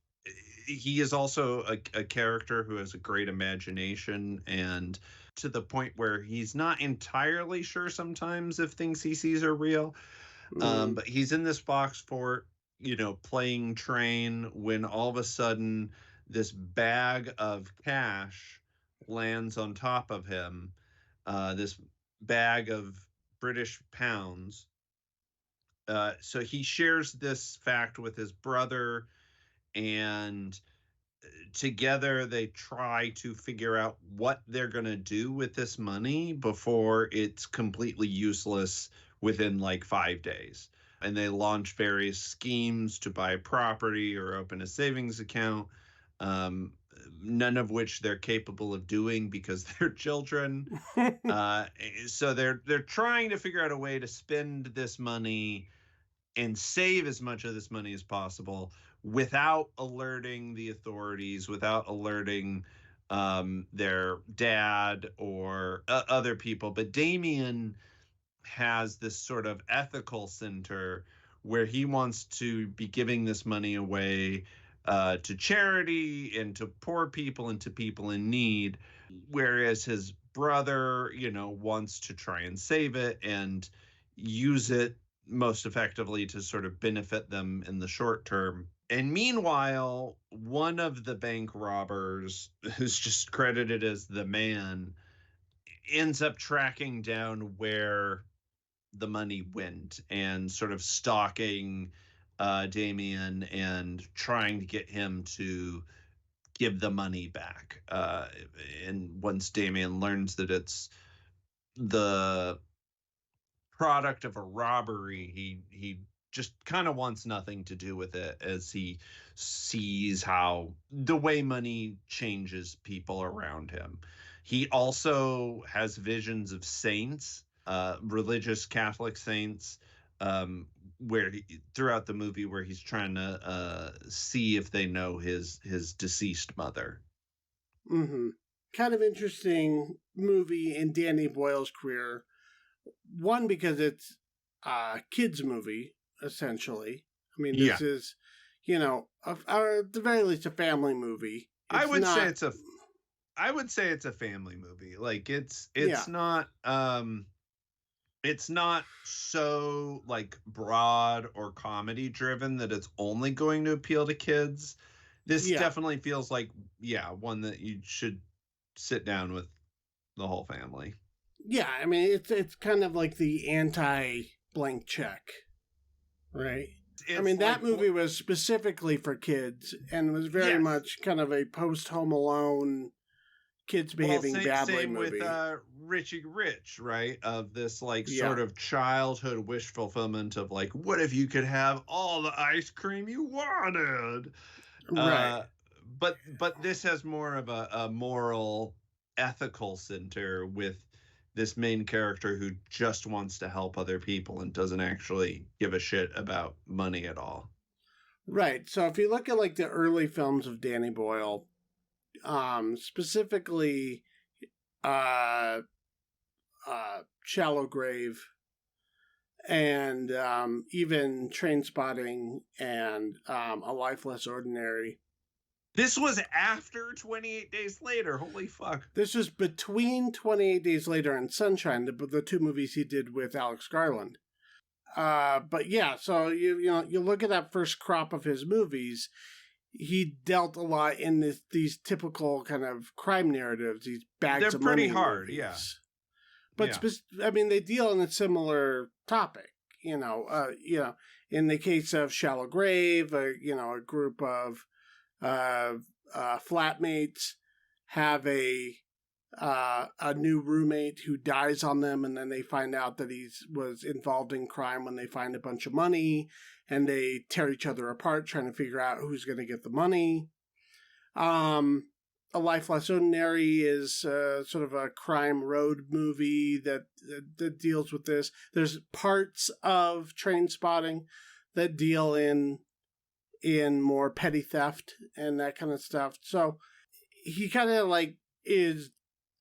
he is also a character who has a great imagination, and to the point where he's not entirely sure sometimes if things he sees are real. But he's in this box fort, playing train, when all of a sudden this bag of cash lands on top of him, this bag of British pounds. So he shares this fact with his brother, and together they try to figure out what they're going to do with this money before it's completely useless within like 5 days. And they launch various schemes to buy property or open a savings account, none of which they're capable of doing because they're children. So they're trying to figure out a way to spend this money and save as much of this money as possible without alerting the authorities, without alerting their dad or other people. But Damien has this sort of ethical center where he wants to be giving this money away to charity and to poor people and to people in need, whereas his brother, wants to try and save it and use it most effectively to sort of benefit them in the short term. And meanwhile, one of the bank robbers, who's just credited as the man, ends up tracking down where the money went and sort of stalking Damien and trying to get him to give the money back. And once Damien learns that it's the product of a robbery, he just kind of wants nothing to do with it, as he sees how the way money changes people around him. He also has visions of saints, religious Catholic saints, where throughout the movie, where he's trying to see if they know his deceased mother. Kind of interesting movie in Danny Boyle's career. One, because it's a kids movie, essentially. I mean, this is, at the very least, a family movie. I would say it's a family movie. Like it's not it's not so like broad or comedy driven that it's only going to appeal to kids. This definitely feels like one that you should sit down with the whole family. Yeah, I mean, it's kind of like the anti-blank check, right? I mean, that movie was specifically for kids and was very much kind of a post-Home Alone, kids behaving badly same movie. With Richie Rich, right? Of this sort of childhood wish fulfillment of like, what if you could have all the ice cream you wanted? Right. But this has more of a moral, ethical center with this main character who just wants to help other people and doesn't actually give a shit about money at all. Right. So if you look at like the early films of Danny Boyle, specifically Shallow Grave, and even Trainspotting and A Life Less Ordinary. This was after 28 Days Later. Holy fuck. This was between 28 Days Later and Sunshine, the two movies he did with Alex Garland. But yeah, so you look at that first crop of his movies, he dealt a lot in these typical kind of crime narratives, these bags of money. They're pretty hard, movies. yeah. But I mean, they deal in a similar topic. In the case of Shallow Grave, a group of flatmates have a new roommate who dies on them, and then they find out that he was involved in crime when they find a bunch of money, and they tear each other apart trying to figure out who's going to get the money. A Life Less Ordinary is sort of a crime road movie that deals with this. There's parts of Trainspotting that deal in more petty theft and that kind of stuff. So he kind of like is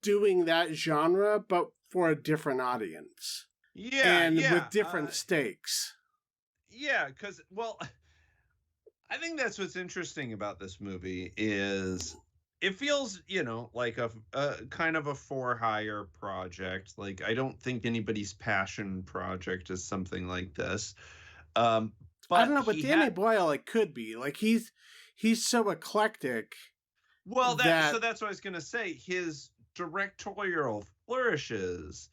doing that genre, but for a different audience. And with different stakes. Yeah, because, well, I think that's what's interesting about this movie is it feels, like a kind of a for-hire project. Like, I don't think anybody's passion project is something like this. But I don't know, but Danny Boyle, it could be. Like, he's so eclectic. Well, so that's what I was going to say. His directorial flourishes,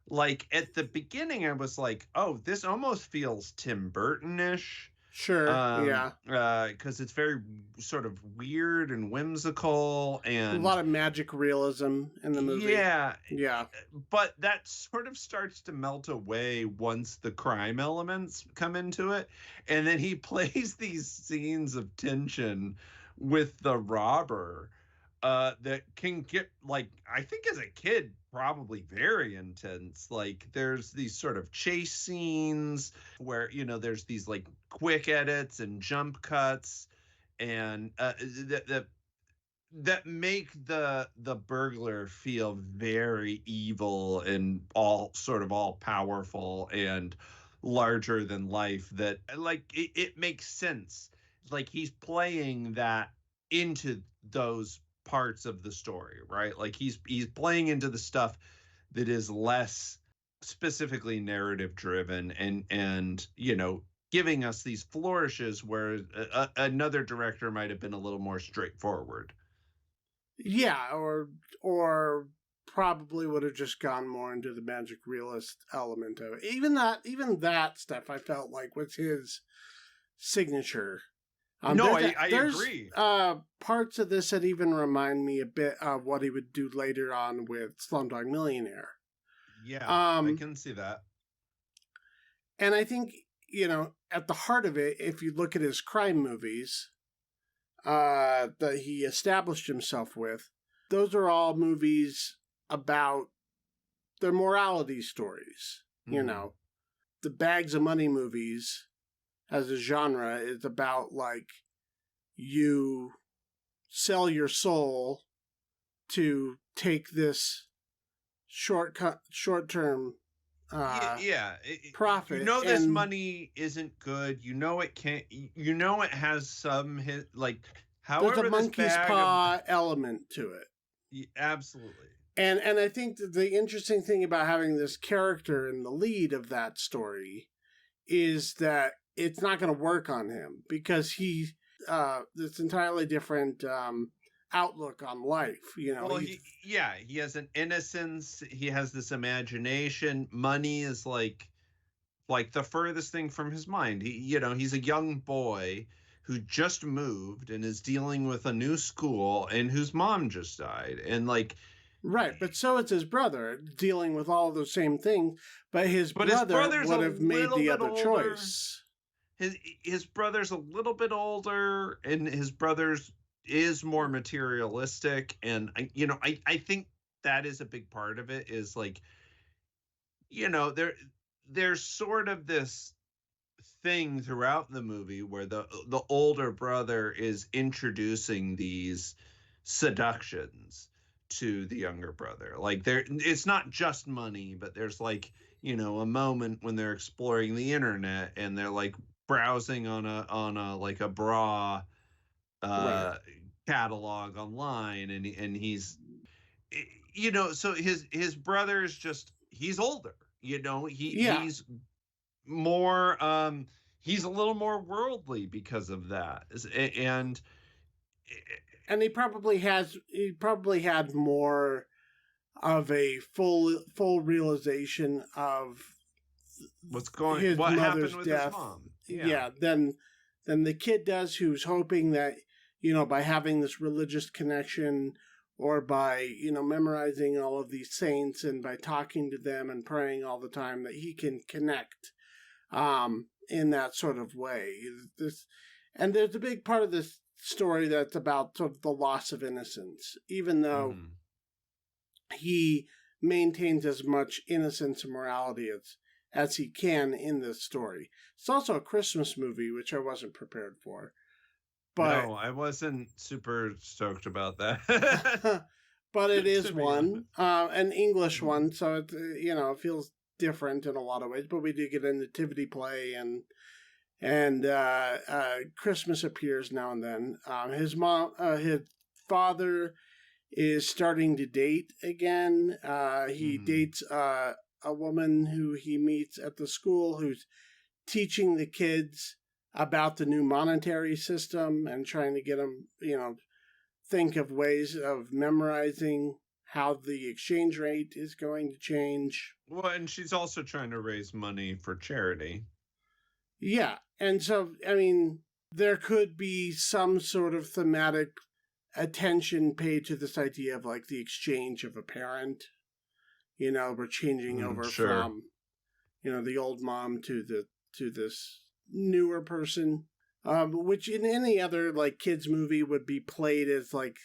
like, at the beginning, I was like, oh, this almost feels Tim Burton-ish. Sure, yeah. Because it's very sort of weird and whimsical, and a lot of magic realism in the movie. Yeah. Yeah. But that sort of starts to melt away once the crime elements come into it. And then he plays these scenes of tension with the robber that can get, like, I think as a kid, probably very intense. Like, there's these sort of chase scenes where, there's these, like, quick edits and jump cuts, and that make the burglar feel very evil and all powerful and larger than life. That, like, it makes sense. Like, he's playing that into those parts of the story, right? Like, he's playing into the stuff that is less specifically narrative driven, and giving us these flourishes where another director might have been a little more straightforward. Yeah, or probably would have just gone more into the magic realist element of it. Even that stuff I felt like was his signature. I agree. Parts of this that even remind me a bit of what he would do later on with Slumdog Millionaire. Yeah, I can see that. And I think, at the heart of it, if you look at his crime movies that he established himself with, those are all movies about their morality stories. Mm-hmm. The bags of money movies as a genre is about, like, you sell your soul to take this short-term profit. This money isn't good. It can't. It has some hit. Like, however, there's a monkey's paw element to it. Absolutely. And I think that the interesting thing about having this character in the lead of that story is that it's not going to work on him because he this entirely different outlook on life. Well, he has an innocence. He has this imagination. Money is like the furthest thing from his mind. He's a young boy who just moved and is dealing with a new school and whose mom just died, and like. Right, but so is his brother dealing with all those same things, but his brother would have made the other choice. His brother's a little bit older, and his brother's is more materialistic, and I think that is a big part of it. Is like, there's sort of this thing throughout the movie where the older brother is introducing these seductions to the younger brother. Like it's not just money, but there's like, you know, a moment when they're exploring the internet and they're like browsing on a like a bra Right. catalog online, and he's, you know, so his brother's just, he's older, you know, he's more he's a little more worldly because of that. And he probably had more of a full realization of his what mother's happened with his death. mom. Yeah, than the kid does, who's hoping that, you know, by having this religious connection, or by, you know, memorizing all of these saints and by talking to them and praying all the time, that he can connect in that sort of way. And there's a big part of this story that's about sort of the loss of innocence, even though he maintains as much innocence and morality as he can in this story. It's also a Christmas movie, which I wasn't prepared for. But no, I wasn't super stoked about that. But it is one, an English one, so it, you know, it feels different in a lot of ways. But we do get a nativity play, and Christmas appears now and then. His father is starting to date again. He dates a woman who he meets at the school, who's teaching the kids about the new monetary system and trying to get them, you know, think of ways of memorizing how the exchange rate is going to change. Well, and she's also trying to raise money for charity. Yeah, and so, I mean, there could be some sort of thematic attention paid to this idea of like the exchange of a parent. You know, we're changing over from, you know, the old mom to this newer person, which in any other like kids movie would be played as like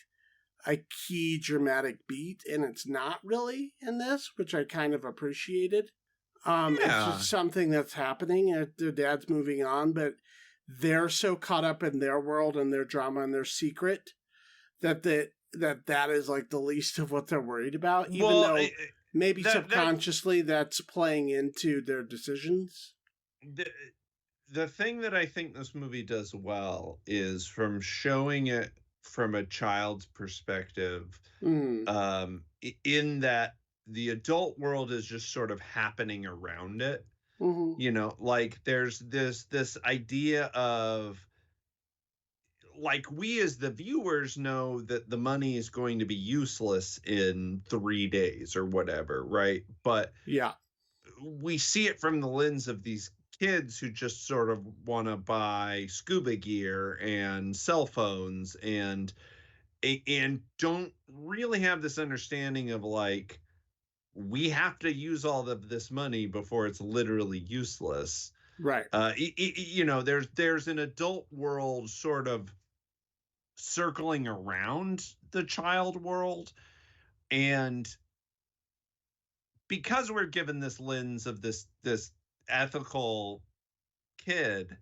a key dramatic beat, and it's not really in this, which I kind of appreciated. It's just something that's happening. Their dad's moving on, but they're so caught up in their world and their drama and their secret that that is like the least of what they're worried about, even though maybe subconsciously that's playing into their decisions. The thing that I think this movie does well is from showing it from a child's perspective, in that the adult world is just sort of happening around it. You know, like there's this idea of, like, we as the viewers know that the money is going to be useless in 3 days or whatever, right? But yeah, we see it from the lens of these kids who just sort of want to buy scuba gear and cell phones and don't really have this understanding of like, we have to use all of this money before it's literally useless. Right. You know, there's an adult world sort of circling around the child world, and because we're given this lens of this ethical kid,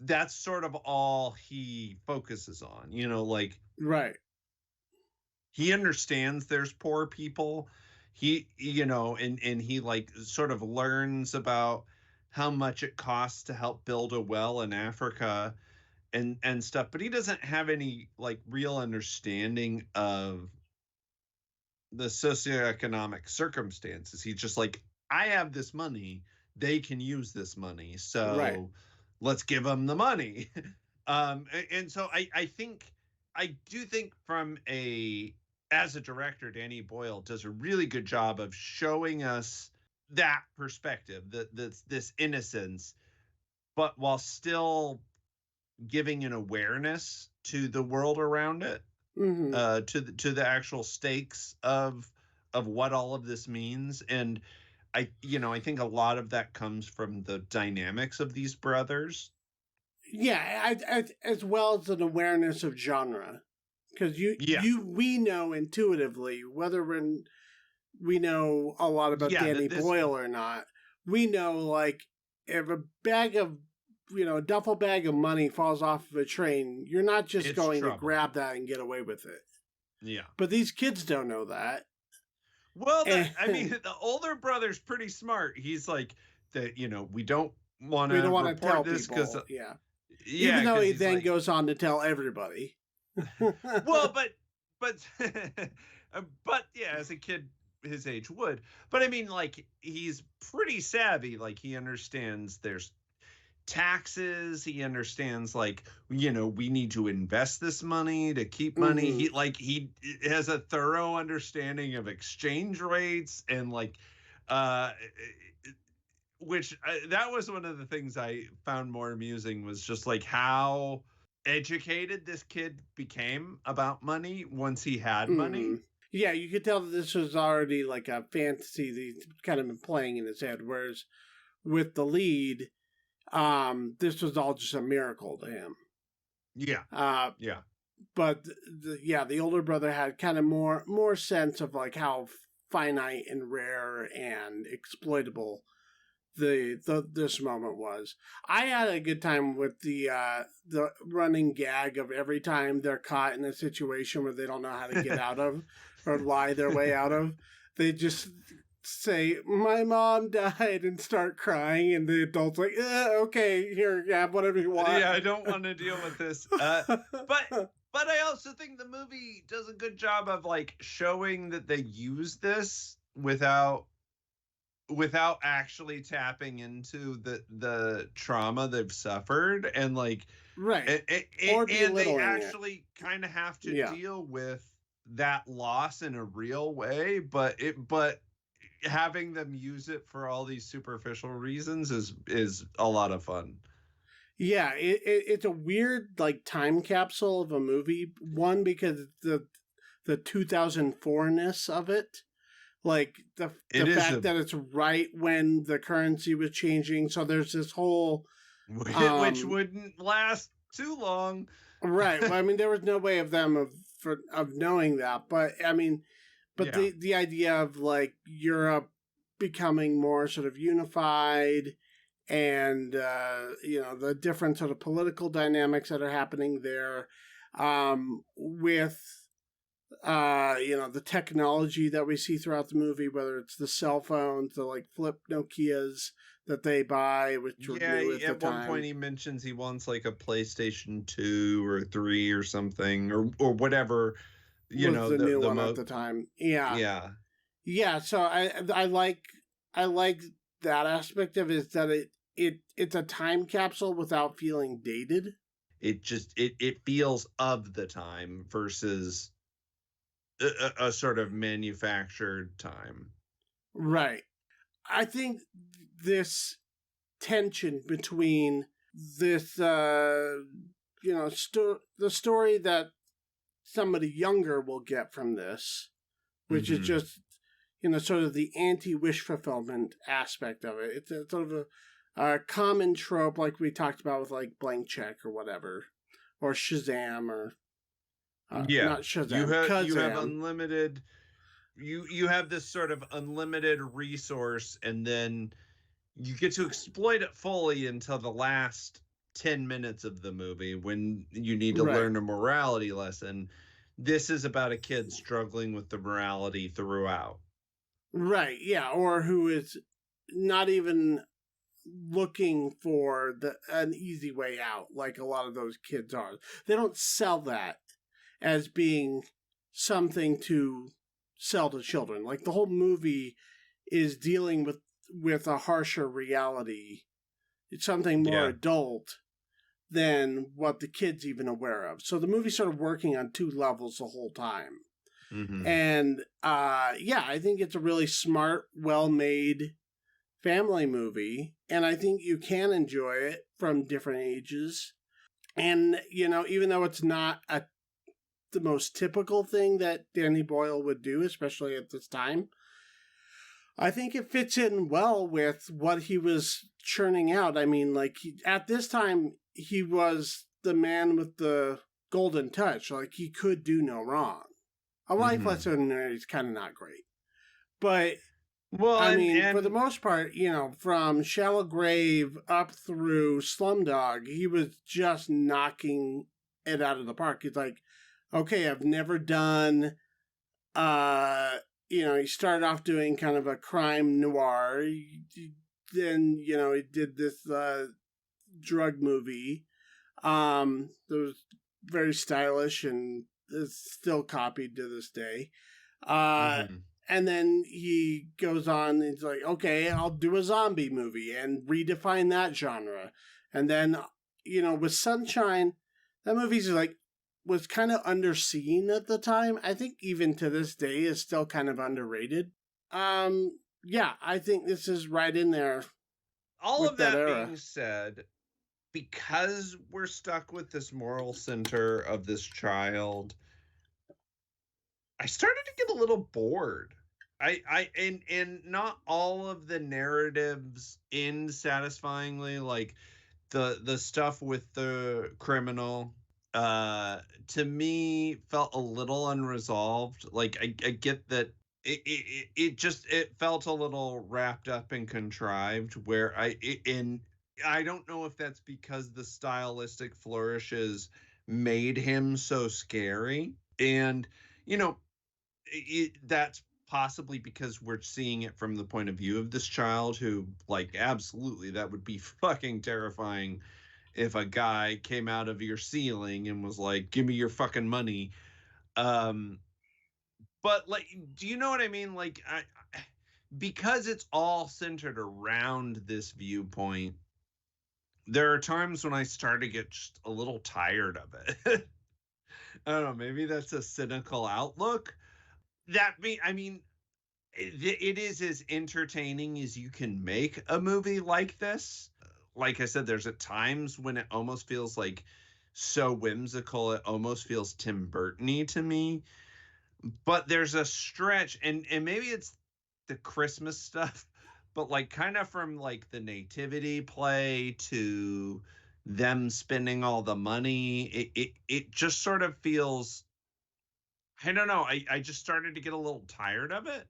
that's sort of all he focuses on, you know, like, right, he understands there's poor people, he, you know, and he like sort of learns about how much it costs to help build a well in Africa and stuff, but he doesn't have any like real understanding of the socioeconomic circumstances. He's just like, I have this money, they can use this money, so let's give them the money. And so I do think as a director, Danny Boyle does a really good job of showing us that perspective, this innocence, but while still giving an awareness to the world around it, to the actual stakes of what all of this means. And I think a lot of that comes from the dynamics of these brothers. Yeah, as well as an awareness of genre, because we know intuitively, whether we know a lot about Danny Boyle or not. We know, like, if a bag of, you know, a duffel bag of money falls off of a train, you're not just going to grab that and get away with it. Yeah. But these kids don't know that. Well, I mean, the older brother's pretty smart. He's like, that, we don't want we to don't want to tell report this because, people. Yeah. Even yeah, though because he he's then like, goes on to tell everybody. well, but, but yeah, as a kid his age would. But I mean, like, he's pretty savvy. Like, he understands there's taxes. He understands, like, we need to invest this money to keep money. He has a thorough understanding of exchange rates and like, which that was one of the things I found more amusing, was just like how educated this kid became about money once he had money. Yeah, you could tell that this was already like a fantasy that he's kind of been playing in his head. Whereas with the lead, this was all just a miracle to him. Yeah. Yeah. But the older brother had kind of more sense of like how finite and rare and exploitable this moment was. I had a good time with the running gag of every time they're caught in a situation where they don't know how to get out of or lie their way out of, they just say, "My mom died," and start crying, and the adult's like, "Okay, here, have whatever you want." Yeah, I don't want to deal with this. But I also think the movie does a good job of like showing that they use this without actually tapping into the trauma they've suffered, and like, right, or and they actually kind of have to deal with that loss in a real way, but having them use it for all these superficial reasons is a lot of fun. Yeah, it's a weird like time capsule of a movie. One, because the 2004-ness of it, like the fact that it's right when the currency was changing. So there's this whole which wouldn't last too long, right? Well, I mean, there was no way of them of knowing that, but I mean, but the idea of like Europe becoming more sort of unified, and the different sort of political dynamics that are happening there, with the technology that we see throughout the movie, whether it's the cell phones, the like flip Nokias that they buy, which were new at the time. One point he mentions he wants like a PlayStation 2 or 3 or something, or whatever, the new one at the time. Yeah. So I like that aspect of it, is that it's a time capsule without feeling dated. It just it feels of the time versus a sort of manufactured time. Right. I think this tension between this the story that somebody younger will get from this, which is just sort of the anti-wish fulfillment aspect of it. It's a sort of a common trope, like we talked about with like Blank Check or whatever, or Shazam, or not Shazam. You have unlimited. You have this sort of unlimited resource, and then you get to exploit it fully until the last 10 minutes of the movie, when you need to learn a morality lesson. This is about a kid struggling with the morality throughout. Right, yeah, or who is not even looking for an easy way out, like a lot of those kids are. They don't sell that as being something to sell to children. Like, the whole movie is dealing with a harsher reality. It's something more adult than what the kid's even aware of. So the movie's sort of working on two levels the whole time. And I think it's a really smart, well-made family movie, and I think you can enjoy it from different ages. And even though it's not the most typical thing that Danny Boyle would do, especially at this time, I think it fits in well with what he was churning out. I mean, like, at this time, he was the man with the golden touch. Like, he could do no wrong. A life lesson is kind of not great. But, for the most part, from Shallow Grave up through Slumdog, he was just knocking it out of the park. He's like, okay, I've never done, he started off doing kind of a crime noir. Then, he did this drug movie that was very stylish and is still copied to this day. Mm-hmm. And then he goes on, and he's like, okay, I'll do a zombie movie and redefine that genre. And then, with Sunshine, that movie's like, was kind of underseen at the time. I think even to this day is still kind of underrated. Yeah, I think this is right in there. All of that that era being said, because we're stuck with this moral center of this child, I started to get a little bored. And not all of the narratives end satisfyingly. Like the stuff with the criminal, to me felt a little unresolved. Like I get that it felt a little wrapped up and contrived. Where I don't know if that's because the stylistic flourishes made him so scary, and you know that's possibly because we're seeing it from the point of view of this child who, like, absolutely that would be fucking terrifying if a guy came out of your ceiling and was like, give me your fucking money. um but, like, do you know what I mean? Like, because it's all centered around this viewpoint, there are times when I start to get just a little tired of it. I don't know, maybe that's a cynical outlook. I mean, it is as entertaining as you can make a movie like this. Like I said, there's at times when it almost feels like so whimsical, it almost feels Tim Burton-y to me. But there's a stretch, and maybe it's the Christmas stuff, but like kind of from like the nativity play to them spending all the money, it just sort of feels, I don't know. I just started to get a little tired of it.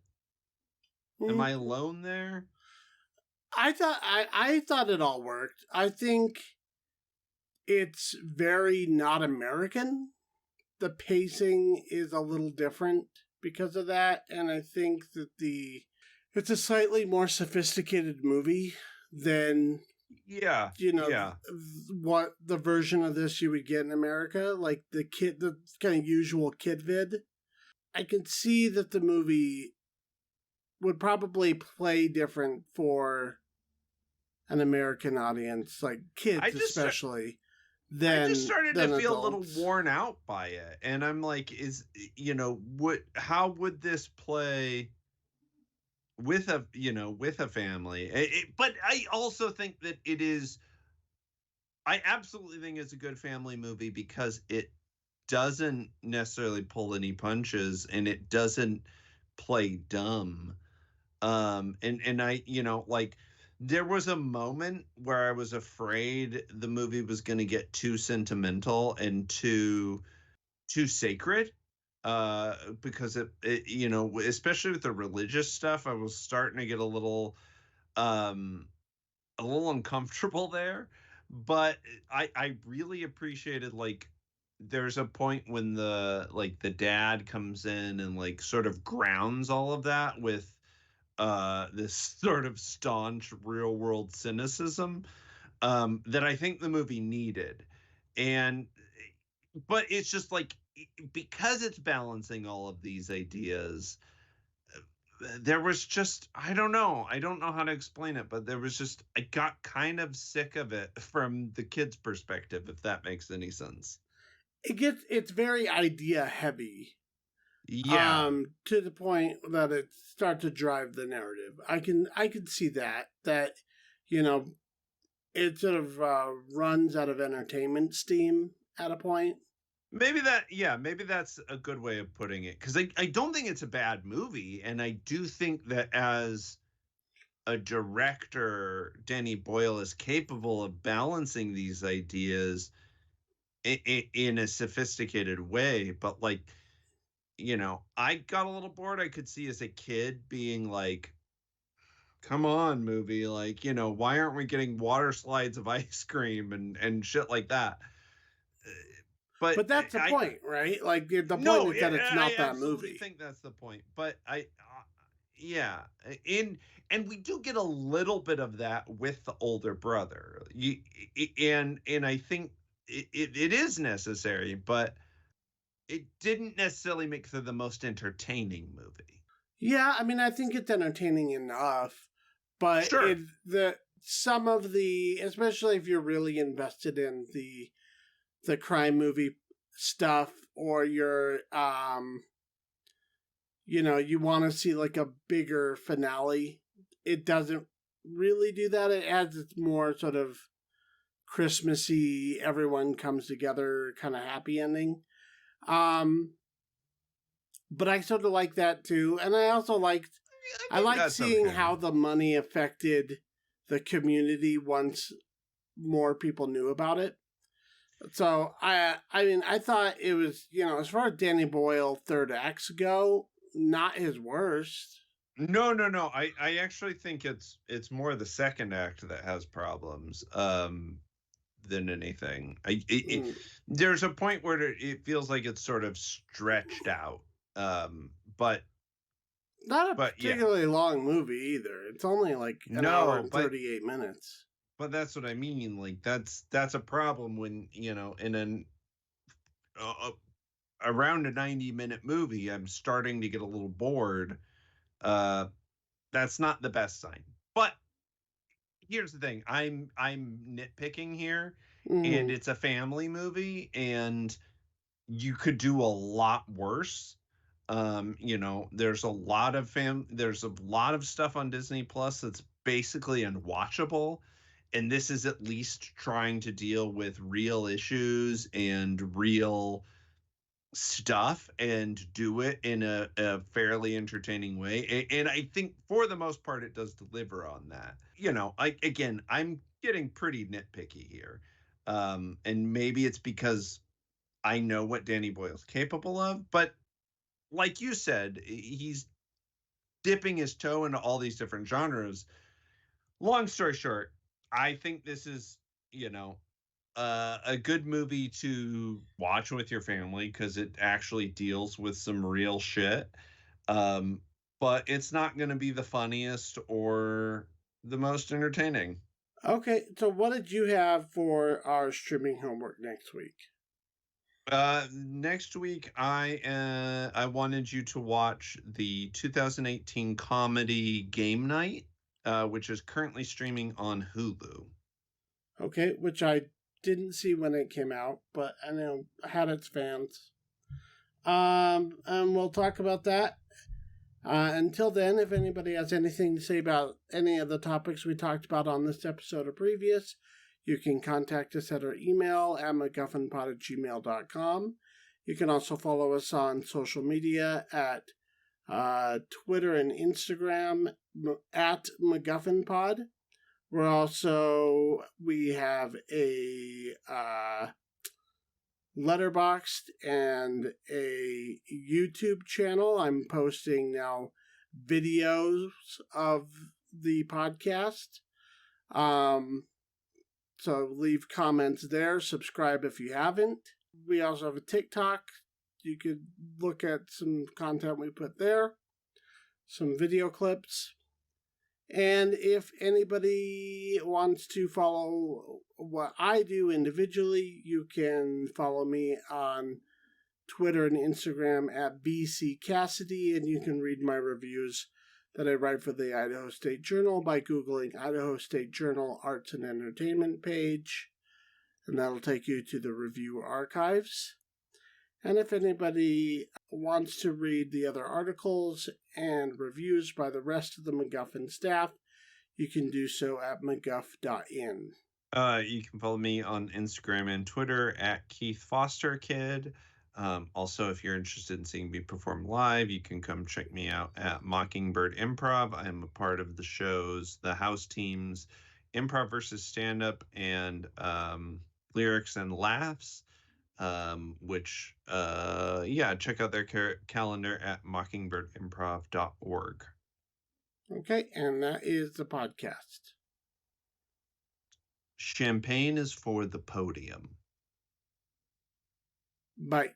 Am I alone there? I thought it all worked. I think it's very not American. The pacing is a little different because of that, and I think that it's a slightly more sophisticated movie than Yeah, yeah. what the version of this you would get in America, like the kind of usual kid vid. I can see that the movie would probably play different for an American audience, like I kids just especially, I just started to than feel a little adults. worn out by it, and I'm like, how would this play with a family? But I also think that it is. I absolutely think it's a good family movie because it doesn't necessarily pull any punches and it doesn't play dumb. And I, like, there was a moment where I was afraid the movie was going to get too sentimental and too sacred, because especially with the religious stuff, I was starting to get um a little uncomfortable there. But I really appreciated, like, there's a point when the dad comes in and like sort of grounds all of that with this sort of staunch real world cynicism, that I think the movie needed. And but it's just like, because it's balancing all of these ideas, there was just, I don't know how to explain it, but there was just, I got kind of sick of it from the kid's perspective, if that makes any sense. It's very idea heavy, Yeah. to the point that it starts to drive the narrative. I can see that you know it sort of runs out of entertainment steam at a point. Maybe that's a good way of putting it, because I don't think it's a bad movie, and I do think that as a director, Danny Boyle is capable of balancing these ideas in a sophisticated way. But, like, I got a little bored. I could see as a kid being like, come on, movie, like, why aren't we getting water slides of ice cream and shit like that? But that's the point, right? Like the point is that it's not that movie. I think that's the point. But yeah, and we do get a little bit of that with the older brother. And I think it is necessary, but it didn't necessarily make for the most entertaining movie. Yeah, I mean, I think it's entertaining enough, but sure. Some of the, especially if you're really invested in the crime movie stuff, or you're you want to see like a bigger finale, it doesn't really do that. It adds its more sort of Christmassy, everyone comes together kind of happy ending. But I sort of like that too, and I also liked I liked seeing how the money affected the community once more people knew about it. So I mean, I thought it was, as far as Danny Boyle third acts go, not his worst. No. I actually think it's more the second act that has problems than anything. There's a point where it feels like it's sort of stretched out. But not a particularly long movie either. It's only like an hour and 38 minutes. But that's what I mean. Like that's a problem when, in an around a 90-minute movie, I'm starting to get a little bored. That's not the best sign. But here's the thing. I'm nitpicking here, and it's a family movie, and you could do a lot worse. There's a lot of stuff on Disney Plus that's basically unwatchable, and this is at least trying to deal with real issues and real stuff and do it in a fairly entertaining way. And I think for the most part it does deliver on that. I'm getting pretty nitpicky here. And maybe it's because I know what Danny Boyle's capable of, but like you said, he's dipping his toe into all these different genres. Long story short, I think this is, a good movie to watch with your family because it actually deals with some real shit. But it's not going to be the funniest or the most entertaining. Okay, so what did you have for our streaming homework next week? Next week, I wanted you to watch the 2018 comedy Game Night, which is currently streaming on Hulu. Okay, which I didn't see when it came out, but I know had its fans. And we'll talk about that. Until then, if anybody has anything to say about any of the topics we talked about on this episode or previous, you can contact us at our email at MacGuffinPod@gmail.com. You can also follow us on social media at Twitter and Instagram at MacGuffinPod. We have a Letterboxd and a YouTube channel. I'm posting now videos of the podcast. So leave comments there. Subscribe if you haven't. We also have a TikTok. You could look at some content we put there, some video clips. And if anybody wants to follow what I do individually, you can follow me on Twitter and Instagram at BC Cassidy, and you can read my reviews that I write for the Idaho State Journal by Googling Idaho State Journal Arts and Entertainment page, and that'll take you to the review archives. And if anybody wants to read the other articles and reviews by the rest of the MacGuffin staff, you can do so at MacGuff.in. You can follow me on Instagram and Twitter at KeithFosterKid. Also, if you're interested in seeing me perform live, you can come check me out at Mockingbird Improv. I am a part of the shows, the house teams, Improv versus Stand-Up, and Lyrics and Laughs. Check out their calendar at mockingbirdimprov.org. Okay, and that is the podcast. Champagne is for the podium. Bye.